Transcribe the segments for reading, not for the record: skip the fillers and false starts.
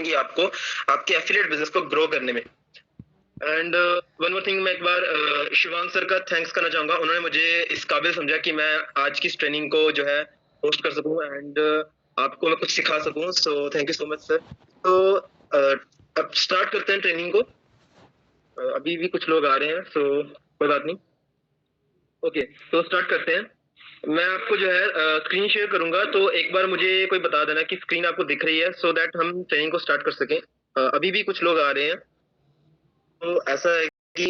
आएंगी आपको आपके एफिलिएट बिजनेस को ग्रो करने में। एंड वन मोर थिंग, मैं एक बार शिवांग सर का थैंक्स करना चाहूंगा। उन्होंने मुझे इस काबिल समझा कि मैं आज की इस ट्रेनिंग को जो है होस्ट कर सकूं एंड आपको मैं कुछ सिखा सकूं। So thank you so much sir. तो अब स्टार्ट करते हैं ट्रेनिंग को। अभी भी कुछ लोग आ रहे हैं, सो कोई बात नहीं। ओके, तो स्टार्ट करते हैं। मैं आपको जो है स्क्रीन शेयर करूंगा, तो एक बार मुझे कोई बता देना कि स्क्रीन आपको दिख रही है, सो दैट हम ट्रेनिंग को स्टार्ट कर सकें। अभी भी कुछ लोग आ रहे हैं, तो ऐसा है कि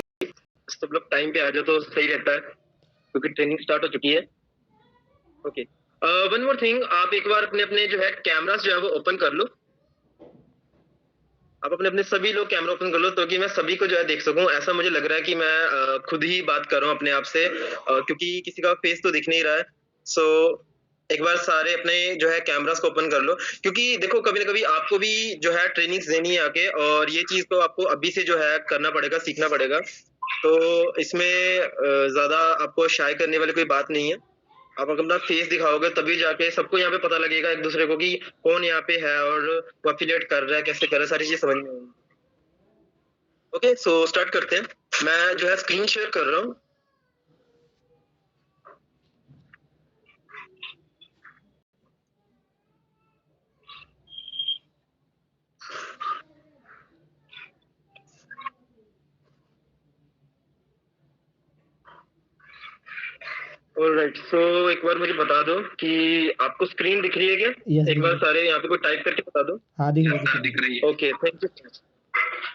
सब लोग टाइम पे आ जाओ तो सही रहता है, क्योंकि ट्रेनिंग स्टार्ट हो चुकी है। ओके, वन मोर थिंग, आप एक बार अपने अपने जो है कैमरास जो है वो ओपन कर लो। आप अपने अपने सभी लोग कैमरा ओपन कर लो, तो कि मैं सभी को जो है देख सकूं। ऐसा मुझे लग रहा है कि मैं खुद ही बात कर रहा हूं अपने आप से, क्योंकि किसी का फेस तो दिख नहीं रहा है। सो एक बार सारे अपने जो है कैमरास को ओपन कर लो, क्योंकि देखो कभी ना कभी आपको भी जो है ट्रेनिंग्स देनी है आके, और ये चीज तो आपको अभी से जो है करना पड़ेगा, सीखना पड़ेगा। तो इसमें ज्यादा आपको शाय करने वाली कोई बात नहीं है। आप अगर अपना फेस दिखाओगे तभी जाके सबको यहाँ पे पता लगेगा एक दूसरे को कि कौन यहाँ पे है और वो एफिलिएट कर रहा है, कैसे कर रहा है, सारी चीज समझ में आएगी। ओके, सो स्टार्ट करते हैं। मैं जो है स्क्रीन शेयर कर रहा हूँ। ऑलराइट, सो एक बार मुझे बता दो कि आपको स्क्रीन दिख रही है क्या? Yes, एक बार सारे यहाँ पे कोई टाइप करके बता दो। हाँ दिख रही है। Okay, thank you.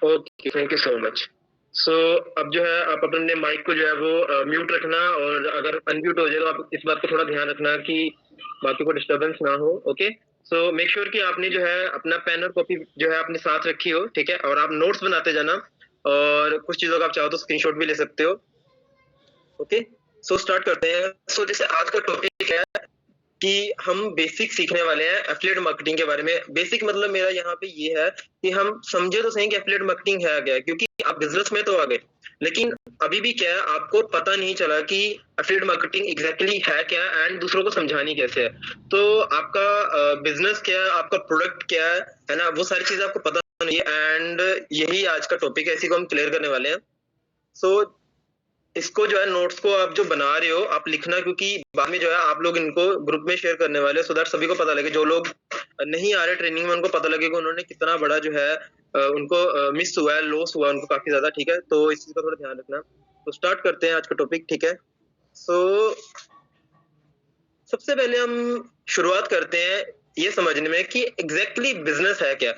Okay, thank you so much. So अब जो है आप अपने माइक को जो है वो म्यूट रखना, और अगर अनम्यूट हो जाए तो आप इस बात को थोड़ा ध्यान रखना कि बाकी को डिस्टरबेंस ना हो। ओके, सो मेक श्योर कि आपने जो है अपना पेन और कॉपी जो है अपने साथ रखी हो, ठीक है? और आप नोट्स बनाते जाना, और कुछ चीजों का आप चाहो तो स्क्रीनशॉट भी ले सकते हो। ओके, सो स्टार्ट करते हैं। सो जैसे आज का टॉपिक है कि हम बेसिक सीखने वाले हैं एफिलिएट मार्केटिंग के बारे में। बेसिक मतलब मेरा यहाँ पे ये है कि हम समझे तो सही कि एफिलिएट मार्केटिंग है क्या, क्योंकि आप बिजनेस में तो आ गए, लेकिन अभी भी क्या है आपको पता नहीं चला कि एफिलिएट मार्केटिंग एग्जैक्टली है क्या एंड दूसरों को समझानी कैसे है। तो आपका बिजनेस क्या है, आपका प्रोडक्ट क्या है ना, वो सारी चीजें आपको पता नहीं है, एंड यही आज का टॉपिक है, इसी को हम क्लियर करने वाले हैं। सो इसको जो है नोट्स को आप जो बना रहे हो आप लिखना, क्योंकि बाद में जो है आप लोग इनको ग्रुप में शेयर करने वाले हो, सो दैट सभी को पता लगे। जो लोग नहीं आ रहे ट्रेनिंग में उनको पता लगे कि उन्होंने कितना बड़ा जो है उनको मिस हुआ है, लॉस हुआ उनको काफी ज्यादा, ठीक है? तो इस चीज का थोड़ा ध्यान रखना। तो स्टार्ट करते हैं आज का टॉपिक, ठीक है? सो सबसे पहले हम शुरुआत करते हैं ये समझने में कि एग्जैक्टली बिजनेस है क्या,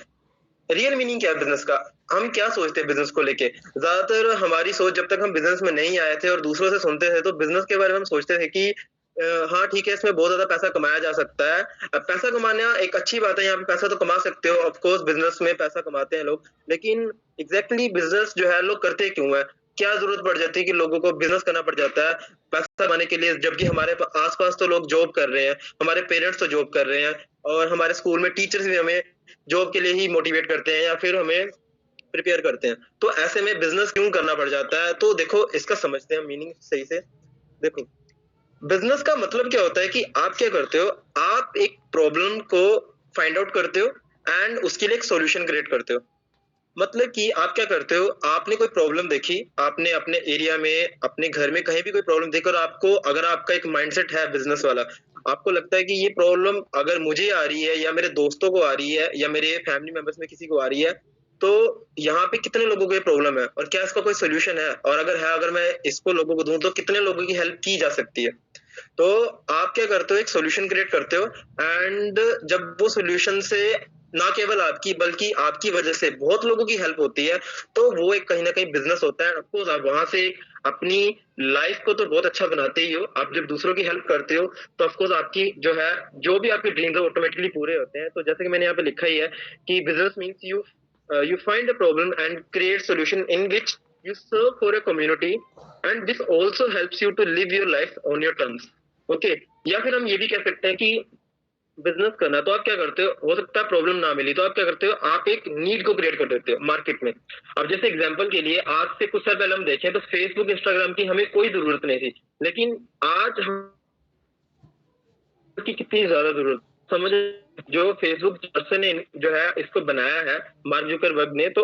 रियल मीनिंग क्या है बिजनेस का, हम क्या सोचते हैं बिजनेस को लेके। ज्यादातर हमारी सोच जब तक हम बिजनेस में नहीं आए थे और दूसरों से सुनते थे, तो बिजनेस के बारे में हम सोचते थे कि हाँ ठीक है, इसमें बहुत ज्यादा पैसा कमाया जा सकता है। अब पैसा कमाना एक अच्छी बात है, यहाँ पे पैसा तो कमा सकते हो, ऑफ कोर्स बिजनेस में पैसा कमाते हैं लोग, लेकिन एग्जैक्टली बिजनेस जो है लोग करते क्यों है, क्या जरूरत पड़ जाती है कि लोगों को बिजनेस करना पड़ जाता है पैसा कमाने के लिए, जबकि हमारे आसपास तो लोग जॉब कर रहे हैं, हमारे पेरेंट्स तो जॉब कर रहे हैं, और हमारे स्कूल में टीचर्स भी हमें जॉब के लिए ही मोटिवेट करते हैं या फिर हमें प्रिपेयर करते हैं। तो ऐसे में बिजनेस क्यों करना पड़ जाता है? तो देखो इसका समझते हैं मीनिंग सही से। देखो बिजनेस का मतलब क्या होता है कि आप क्या करते हो, आप एक प्रॉब्लम को फाइंड आउट करते हो एंड उसके लिए एक सॉल्यूशन क्रिएट करते हो। मतलब कि आप क्या करते हो, आपने कोई प्रॉब्लम देखी, आपने अपने एरिया में अपने घर में कहीं भी कोई प्रॉब्लम देखकर आपको, अगर आपका एक माइंडसेट है बिजनेस वाला, आपको लगता है कि ये प्रॉब्लम अगर मुझे आ रही है या मेरे दोस्तों को आ रही है या मेरे फैमिली मेंबर्स में किसी को आ रही है, तो यहाँ पे कितने लोगों को ये प्रॉब्लम है और क्या इसका कोई सोल्यूशन है, और अगर है, अगर मैं इसको लोगों को दूं तो कितने लोगों की हेल्प की जा सकती है। तो आप क्या करते हो, एक सॉल्यूशन क्रिएट करते हो, एंड जब वो सॉल्यूशन से ना केवल आपकी बल्कि आपकी वजह से बहुत लोगों की हेल्प होती है, तो वो एक कहीं ना कहीं बिजनेस होता है। ऑफकोर्स आप वहां से अपनी लाइफ को तो बहुत अच्छा बनाते ही हो, आप जब दूसरों की हेल्प करते हो तो ऑफकोर्स आपकी जो है, जो भी आपके ड्रीम्स है ऑटोमेटिकली पूरे होते हैं। तो जैसे कि मैंने यहाँ पे लिखा ही है कि business means you find a problem and create solution in which you serve for a community, and this also helps you to live your life on your terms. Okay, या फिर हम ये भी कह सकते हैं कि बिजनेस करना, तो आप क्या करते हो सकता है प्रॉब्लम ना मिली, तो आप क्या करते हो, आप एक नीड को क्रिएट कर देते हो मार्केट में। अब जैसे एग्जांपल के लिए आज से कुछ साल पहले हम देखें तो फेसबुक इंस्टाग्राम की हमें कोई जरूरत नहीं थी, लेकिन आज हम की कितनी ज्यादा जरूरत, समझ जो फेसबुक पर्सन ने जो है इसको बनाया है, मार्क जुकरबर्ग ने, तो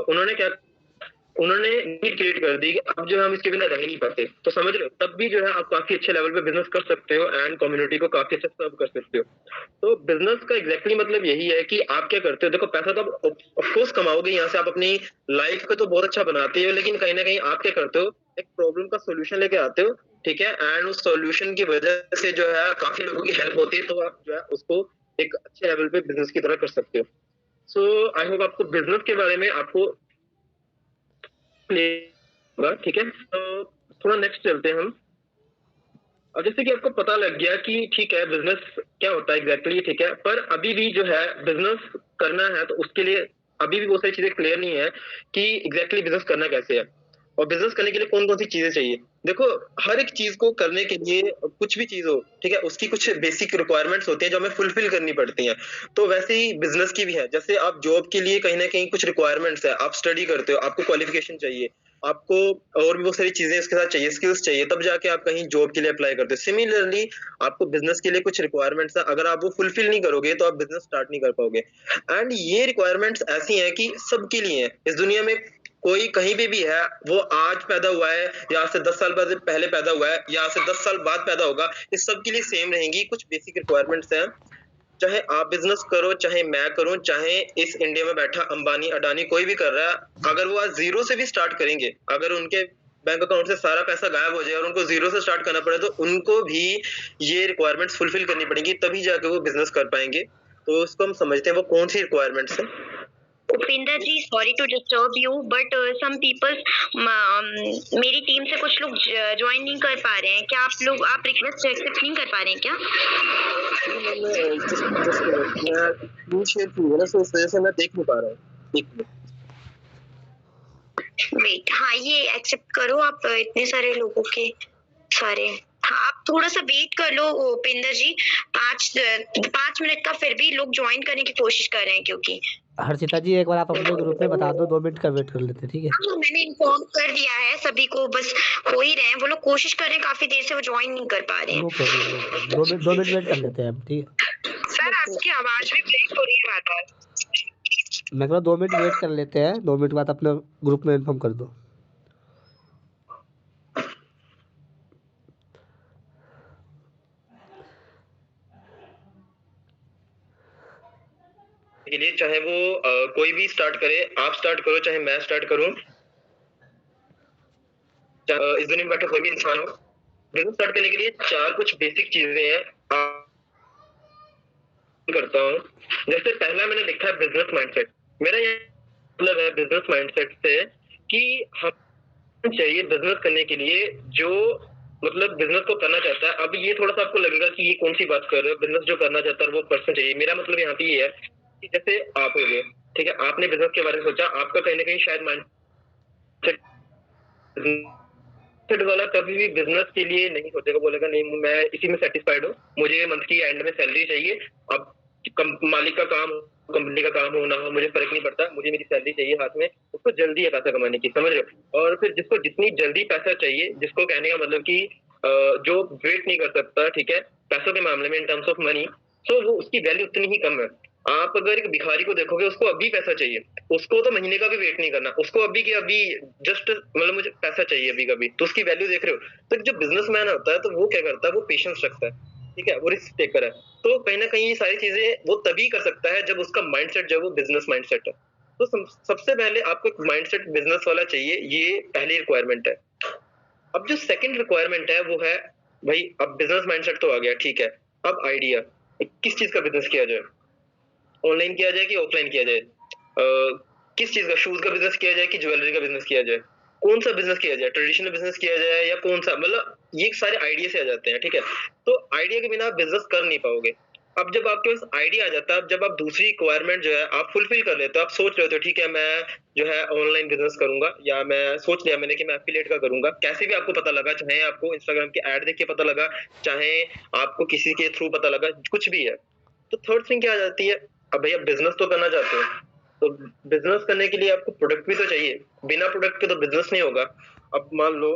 उन्होंने नीड क्रिएट कर दी कि अब जो है हम इसके बिना रह ही नहीं पाते। तो समझ रहे हो, तब भी जो है आप काफी अच्छे लेवल पे बिजनेस कर सकते हो एंड कम्युनिटी को काफी अच्छा सर्व कर सकते हो। तो बिजनेस का एग्जैक्टली मतलब यही है कि आप क्या करते हो। देखो, पैसा तो आप ऑफ कोर्स कमाओगे, यहाँ से आप अपनी लाइफ को तो बहुत अच्छा बनाते हो, लेकिन कहीं ना कहीं आप क्या करते हो, एक प्रॉब्लम का सोल्यूशन लेके आते हो, ठीक है, एंड उस सोल्यूशन की वजह से जो है काफी लोगों की हेल्प होती है, तो आप जो है उसको एक अच्छे लेवल पे बिजनेस की तरह कर सकते हो। सो आई होप आपको बिजनेस के बारे में आपको क्लियर होगा, ठीक है। तो थोड़ा नेक्स्ट चलते हैं हम। अब जैसे कि आपको पता लग गया कि ठीक है बिजनेस क्या होता है एग्जैक्टली, ठीक है, पर अभी भी जो है बिजनेस करना है तो उसके लिए अभी भी बहुत सारी चीजें क्लियर नहीं है कि एग्जैक्टली बिजनेस करना कैसे है और बिजनेस करने के लिए कौन कौन सी चीजें चाहिए। देखो, हर एक चीज को करने के लिए कुछ भी चीज हो, ठीक है, उसकी कुछ बेसिक रिक्वायरमेंट्स होती हैं जो हमें फुलफिल करनी पड़ती हैं। तो वैसे ही बिजनेस की भी है। जैसे आप जॉब के लिए कहीं ना कहीं कुछ रिक्वायरमेंट्स है, आप स्टडी करते हो, आपको क्वालिफिकेशन चाहिए, आपको और भी बहुत सारी चीजें इसके साथ चाहिए, स्किल्स चाहिए, तब जाके आप कहीं जॉब के लिए अप्लाई करते हो। सिमिलरली आपको बिजनेस के लिए कुछ रिक्वायरमेंट्स है, अगर आप वो फुलफिल नहीं करोगे तो आप बिजनेस स्टार्ट नहीं कर पाओगे। एंड ये रिक्वायरमेंट्स ऐसी हैं कि सबके लिए है इस दुनिया में। कोई कहीं भी है, वो आज पैदा हुआ है या आज से 10 साल बाद पहले पैदा हुआ है या आज से 10 साल बाद पैदा होगा, इस सब के लिए सेम रहेंगी। कुछ बेसिक रिक्वायरमेंट्स हैं, चाहे आप बिजनेस करो, चाहे मैं करूं, चाहे इस इंडिया में बैठा अंबानी अडानी कोई भी कर रहा है, अगर वो आज जीरो से भी स्टार्ट करेंगे, अगर उनके बैंक अकाउंट से सारा पैसा गायब हो जाए और उनको जीरो से स्टार्ट करना पड़े, तो उनको भी ये रिक्वायरमेंट्स फुलफिल करनी पड़ेंगी, तभी जाके वो बिजनेस कर पाएंगे। तो इसको हम समझते हैं वो कौन सी रिक्वायरमेंट्स है। Upinder ji, sorry to disturb you, but some people, मेरी टीम से कुछ लोग ज्वाइन नहीं कर पा रहे हैं। क्या आप रिक्वेस्ट एक्सेप्ट नहीं कर पा रहे हैं क्या? मैं शेयर की है ना, तो इस वजह से मैं देख नहीं पा रहा हूँ। वेट, हाँ ये एक्सेप्ट करो आप, इतने सारे लोगों के सारे। हाँ, आप थोड़ा सा वेट कर लो उपिंदर जी, 5 मिनट का फिर भी लोग ज्वाइन करने की कोशिश कर रहे हैं क्योंकि। हर्षिता जी, एक बार आप अपने ग्रुप में बता दो, 2 मिनट का वेट कर लेते हैं, ठीक है? हाँ, मैंने इन्फॉर्म कर दिया है सभी को, बस हो ही रहे हैं, वो लोग कोशिश कर रहे हैं, काफी देर से वो ज्वाइन नहीं कर पा रहे हैं। नो प्रॉब्लम, 2 मिनट वेट कर लेते हैं हम, ठीक है? सर आपकी आवाज भी ब्रेक हो रही है बार-बार। मैं कह रहा हूँ 2 मिनट वेट कर लेते हैं, 2 मिनट बाद अपने ग्रुप में इन्फॉर्म कर दो। के लिए चाहे वो कोई भी स्टार्ट करे, आप स्टार्ट करो चाहे मैं स्टार्ट करूं, इस दुनिया में बैठा कोई भी इंसान हो, बिजनेस स्टार्ट करने के लिए 4 कुछ बेसिक चीजें हैं करता हूँ। जैसे पहला मैंने लिखा है बिजनेस माइंडसेट। मेरा ये मतलब है बिजनेस माइंडसेट से कि हम चाहिए बिजनेस करने के लिए जो मतलब बिजनेस को करना चाहता है। अब ये थोड़ा सा आपको लगेगा कि ये कौन सी बात कर रहे हो, बिजनेस जो करना चाहता है वो पर्सन चाहिए। मेरा मतलब यहाँ पे ये है कि जैसे आप हो गए, ठीक है, आपने बिजनेस के बारे में सोचा, आपका कहीं ना कहीं शायद माइंडसेट वाला कभी भी बिजनेस के लिए नहीं सोचेगा, बोलेगा नहीं मैं इसी में सेटिस्फाइड हूँ, मुझे मंथ की एंड में सैलरी चाहिए। अब मालिक का काम, कंपनी का काम हो ना हो, मुझे फर्क नहीं पड़ता, मुझे मेरी सैलरी चाहिए हाथ में। उसको जल्दी है पैसा कमाने की, समझ रहे हो। और फिर जिसको जितनी जल्दी पैसा चाहिए, जिसको कहने का मतलब कि जो वेट नहीं कर सकता, ठीक है, पैसों के मामले में इन टर्म्स ऑफ मनी, तो वो उसकी वैल्यू उतनी ही कम है। आप अगर एक भिखारी को देखोगे, उसको अभी पैसा चाहिए, उसको तो महीने का भी वेट नहीं करना, उसको अभी के अभी जस्ट मतलब मुझे पैसा चाहिए अभी कभी, तो उसकी वैल्यू देख रहे हो। तो जो बिजनेसमैन होता है तो वो क्या करता है, वो पेशेंस रखता है, ठीक है, वो रिस्क टेकर है। तो कहीं ना कहीं ये सारी चीजें वो तभी कर सकता है जब उसका माइंडसेट जो है वो बिजनेस माइंडसेट है। तो सबसे पहले आपको एक माइंडसेट बिजनेस वाला चाहिए, ये पहली रिक्वायरमेंट है। अब जो सेकंड रिक्वायरमेंट है वो है, भाई अब बिजनेस माइंडसेट तो आ गया, ठीक है, अब आइडिया, किस चीज का बिजनेस किया जाए, ऑनलाइन किया जाए कि ऑफलाइन किया जाए, किस चीज का, शूज का बिजनेस किया जाए कि ज्वेलरी का बिजनेस किया जाए, कौन सा बिजनेस किया जाए, ट्रेडिशनल बिजनेस किया जाए या कौन सा, मतलब ये सारे आइडिया से आ जाते हैं, ठीक है। तो आइडिया के बिना आप बिजनेस कर नहीं पाओगे। अब जब आपके पास आइडिया आ जाता है, जब आप दूसरी रिक्वायरमेंट जो है आप फुलफिल कर लेते हो, आप सोच रहे हो ठीक है मैं जो है ऑनलाइन बिजनेस करूंगा, या मैं सोच लिया मैंने कि मैं एफिलिएट का करूंगा, कैसे भी आपको पता लगा, चाहे आपको इंस्टाग्राम की एड देख के पता लगा, चाहे आपको किसी के थ्रू पता लगा, कुछ भी है। तो थर्ड थिंग क्या आ जाती है, अब भैया बिजनेस तो करना चाहते हो, तो बिजनेस करने के लिए आपको प्रोडक्ट भी तो चाहिए, बिना प्रोडक्ट के तो बिजनेस नहीं होगा। अब मान लो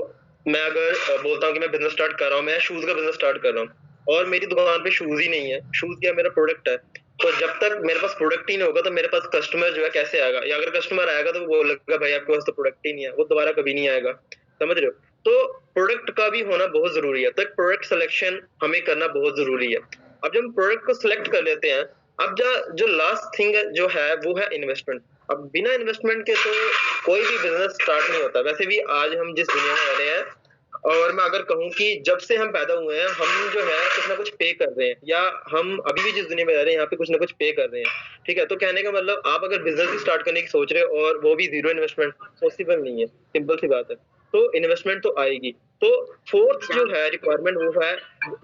मैं अगर बोलता हूँ कि मैं बिजनेस स्टार्ट कर रहा हूँ, मैं शूज का बिजनेस स्टार्ट कर रहा हूँ और मेरी दुकान पे शूज ही नहीं है, शूज क्या मेरा प्रोडक्ट है, तो जब तक मेरे पास प्रोडक्ट ही नहीं होगा तो मेरे पास कस्टमर जो है कैसे आएगा, या अगर कस्टमर आएगा तो वो बोलेगा भाई आपके पास तो प्रोडक्ट ही नहीं है, वो दोबारा कभी नहीं आएगा। समझ रहे हो? तो प्रोडक्ट का भी होना बहुत जरूरी है, तो प्रोडक्ट सिलेक्शन हमें करना बहुत जरूरी है। अब जब हम प्रोडक्ट को सिलेक्ट कर लेते हैं, अब जो लास्ट थिंग जो है वो है इन्वेस्टमेंट। अब बिना इन्वेस्टमेंट के तो कोई भी बिजनेस स्टार्ट नहीं होता। वैसे भी आज हम जिस दुनिया में रह रहे हैं, और मैं अगर कहूँ कि जब से हम पैदा हुए हैं हम जो है कुछ ना कुछ पे कर रहे हैं, या हम अभी भी जिस दुनिया में रह रहे हैं यहाँ पे कुछ ना कुछ पे कर रहे हैं। ठीक है, तो कहने का मतलब आप अगर बिजनेस भी स्टार्ट करने की सोच रहे हो और वो भी जीरो इन्वेस्टमेंट, पॉसिबल नहीं है। सिंपल सी बात है। तो इन्वेस्टमेंट तो आएगी। तो फोर्थ जो है रिक्वायरमेंट वो है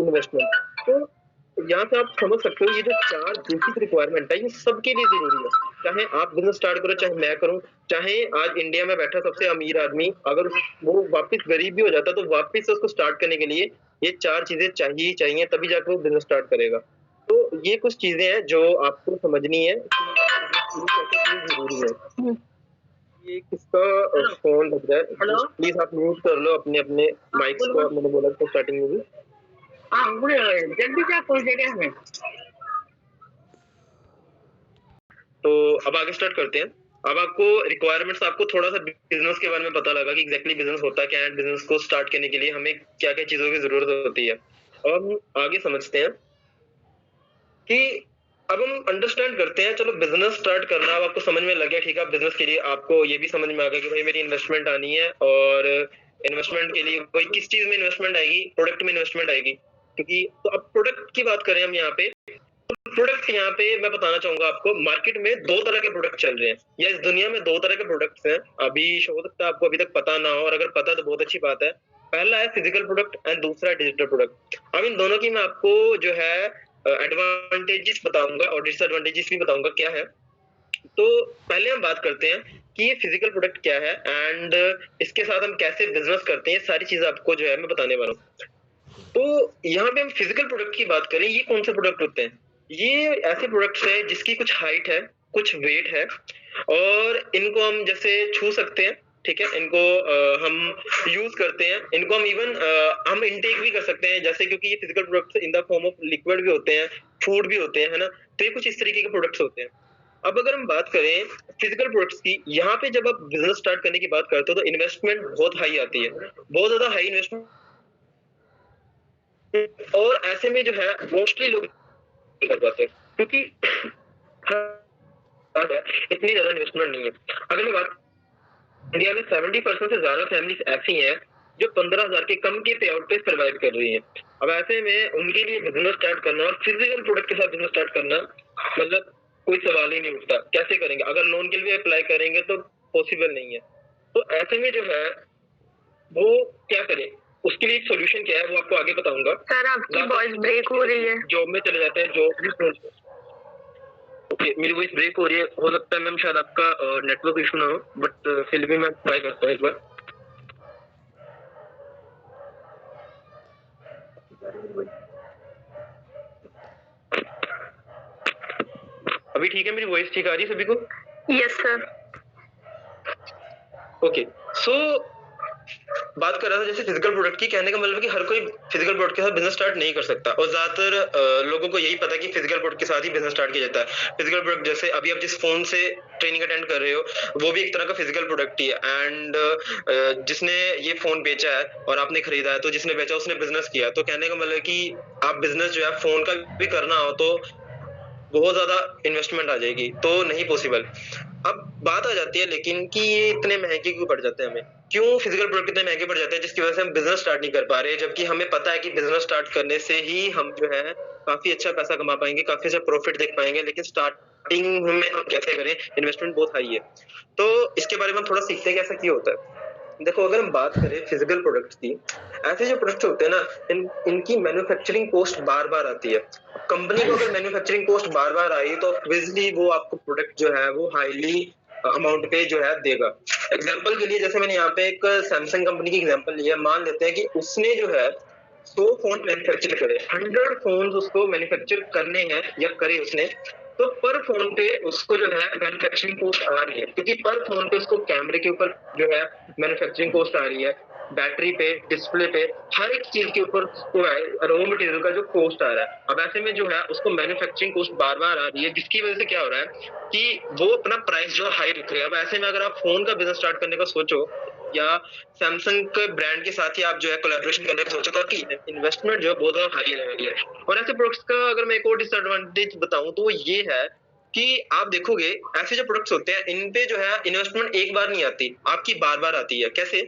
इन्वेस्टमेंट। तो यहाँ से आप समझ सकते हो ये जो 4 बेसिक रिक्वायरमेंट है ये सबके लिए जरूरी है। चाहे आप बिजनेस स्टार्ट करो, चाहे मैं करूं, चाहे आज इंडिया में बैठा सबसे अमीर आदमी अगर वो वापस गरीब भी हो जाता तो वापस उसको स्टार्ट करने के लिए ये 4 चीजें चाहिए ही चाहिए, तभी जाकर वो बिजनेस स्टार्ट करेगा। तो ये कुछ चीजें हैं जो आपको समझनी है कि जरूरी है। ये किसका फोन बज रहा है? हेलो, प्लीज आप म्यूट कर लो अपने अपने माइक्स को। मैंने बोला था स्टार्टिंग में भी। हाँ जल्दी जा, कुछ देर में। तो अब आगे स्टार्ट करते हैं। अब आपको रिक्वायरमेंट्स, आपको थोड़ा सा बिजनेस के बारे में पता लगा कि एग्जैक्टली बिजनेस होता क्या है, बिजनेस को स्टार्ट करने के लिए हमें क्या क्या चीजों की जरूरत होती है। अब हम आगे समझते हैं कि अब हम अंडरस्टैंड करते हैं। चलो बिजनेस स्टार्ट करना अब आपको समझ में लग गया, ठीक है। बिजनेस के लिए आपको ये भी समझ में आ गया कि भाई मेरी इन्वेस्टमेंट आनी है, और इन्वेस्टमेंट के लिए भाई किस चीज में इन्वेस्टमेंट आएगी, प्रोडक्ट में इन्वेस्टमेंट आएगी। क्योंकि तो अब प्रोडक्ट की बात करें हम यहाँ पे, प्रोडक्ट यहाँ पे मैं बताना चाहूंगा आपको, मार्केट में 2 तरह के प्रोडक्ट चल रहे हैं, या इस दुनिया में 2 तरह के प्रोडक्ट्स हैं। अभी हो सकता है आपको अभी तक पता ना हो, और अगर पता तो बहुत अच्छी बात है। पहला है फिजिकल प्रोडक्ट एंड दूसरा है डिजिटल प्रोडक्ट। अब इन दोनों की मैं आपको जो है एडवांटेजेस बताऊंगा और डिसएडवांटेजेस भी बताऊंगा क्या है। तो पहले हम बात करते हैं कि ये फिजिकल प्रोडक्ट क्या है एंड इसके साथ हम कैसे बिजनेस करते हैं, सारी चीजें आपको जो है मैं बताने वाला हूँ। तो यहाँ पे हम फिजिकल प्रोडक्ट की बात करें, ये कौन से प्रोडक्ट होते हैं? ये ऐसे प्रोडक्ट्स हैं जिसकी कुछ हाइट है, कुछ वेट है, और इनको हम जैसे छू सकते हैं। ठीक है, इनको हम यूज करते हैं, इनको हम इवन हम इनटेक भी कर सकते हैं, जैसे क्योंकि ये physical products in the form of liquid भी होते हैं, फूड भी होते हैं, है ना। तो ये कुछ इस तरीके के प्रोडक्ट्स होते हैं। अब अगर हम बात करें फिजिकल प्रोडक्ट्स की, यहाँ पे जब आप बिजनेस स्टार्ट करने की बात करते हो तो इन्वेस्टमेंट बहुत हाई आती है, बहुत ज्यादा हाई इन्वेस्टमेंट। और ऐसे में जो है मोस्टली लोग कर पाते हैं, क्योंकि इतनी ज्यादा इन्वेस्टमेंट नहीं है। अगर मैं बात, इंडिया में 70% से ज्यादा फैमिलीज ऐसी हैं जो 15,000 के कम के पे आउट पे सर्वाइव कर रही हैं। अब ऐसे में उनके लिए बिजनेस स्टार्ट करना और फिजिकल प्रोडक्ट के साथ बिजनेस स्टार्ट करना मतलब कोई सवाल ही नहीं उठता। कैसे करेंगे? अगर लोन के लिए अप्लाई करेंगे तो पॉसिबल नहीं है। तो ऐसे में जो है वो क्या करें, उसके लिए एक सोल्यूशन क्या है वो आपको आगे बताऊंगा। सर आपकी वॉइस ब्रेक हो रही है। जॉब में चले जाते हैं, जॉब ओके, मेरी वॉइस ब्रेक हो रही है, हो सकता है मैम शायद आपका नेटवर्क इशू ना हो, बट फिर भी मैं ट्राई करता हूँ एक बार। अभी ठीक है? मेरी वॉइस ठीक आ रही है सभी को? Yes sir. ओके, सो बात कर रहा था जैसे फिजिकल प्रोडक्ट की। कहने का मतलब कि हर कोई फिजिकल प्रोडक्ट के साथ बिजनेस स्टार्ट नहीं कर सकता, और ज्यादातर लोगों को यही पता है कि फिजिकल प्रोडक्ट के साथ ही बिजनेस स्टार्ट किया जाता है। फिजिकल प्रोडक्ट जैसे अभी आप जिस फोन से ट्रेनिंग अटेंड कर रहे हो वो भी एक तरह का फिजिकल प्रोडक्ट ही है। एंड जिसने ये फोन बेचा है और आपने खरीदा है, तो जिसने बेचा उसने बिजनेस किया। तो कहने का मतलब कि आप बिजनेस जो है फोन का भी करना हो तो बहुत ज्यादा इन्वेस्टमेंट आ जाएगी, तो नहीं पॉसिबल। अब बात आ जाती है लेकिन कि ये इतने महंगे क्यों पड़ जाते हैं हमें, क्यों फिजिकल प्रोडक्ट इतने महंगे पड़ जाते हैं जिसकी वजह से हम बिजनेस स्टार्ट नहीं कर पा रहे, जबकि हमें पता है कि बिजनेस स्टार्ट करने से ही हम जो है काफी अच्छा पैसा कमा पाएंगे, काफी अच्छा प्रॉफिट देख पाएंगे। लेकिन स्टार्टिंग में हम कैसे करें, इन्वेस्टमेंट बहुत हाई है। तो इसके बारे में हम थोड़ा सीखते हैं कि ऐसा क्यों होता है। देखो, अगर हम बात करें फिजिकल प्रोडक्ट्स की, ऐसे जो प्रोडक्ट्स होते हैं ना, इनकी मैन्युफैक्चरिंग कॉस्ट बार बार आती है। कंपनी को अगर मैन्युफैक्चरिंग कॉस्ट बार बार आई तो ऑब्वियसली वो आपको प्रोडक्ट जो है वो हाईली अमाउंट पे जो है देगा। एग्जांपल के लिए जैसे मैंने यहाँ पे एक सैमसंग कंपनी की एग्जांपल लिया, मान लेते हैं कि उसने जो है 100 फोन मैन्युफैक्चर करे, 100 फोन उसको मैन्युफैक्चर करने हैं या करे उसने, तो पर फोन पे उसको जो है मैन्युफैक्चरिंग कॉस्ट आ रही है, क्योंकि पर फोन पे उसको कैमरे के ऊपर जो है मैन्युफैक्चरिंग कॉस्ट आ रही है, बैटरी पे, डिस्प्ले पे, हर एक चीज के ऊपर रॉ मटेरियल का जो कॉस्ट आ रहा है। अब ऐसे में जो है उसको मैन्युफैक्चरिंग कॉस्ट बार बार आ रही है, जिसकी वजह से क्या हो रहा है कि वो अपना प्राइस जो हाई रख रहे हैं। अब ऐसे में अगर आप फोन का बिजनेस स्टार्ट करने का सोचो या सैमसंग के ब्रांड के साथ ही आप जो है कोलैबोरेशन करने का सोचो, तो आपकी इन्वेस्टमेंट जो है बहुत ज्यादा हाई रहेगी। और ऐसे प्रोडक्ट्स का अगर मैं एक और डिसएडवांटेज बताऊं तो वो ये है कि आप देखोगे ऐसे जो प्रोडक्ट्स होते हैं इन पे जो है इन्वेस्टमेंट एक बार नहीं आती, आपकी बार बार आती है। कैसे?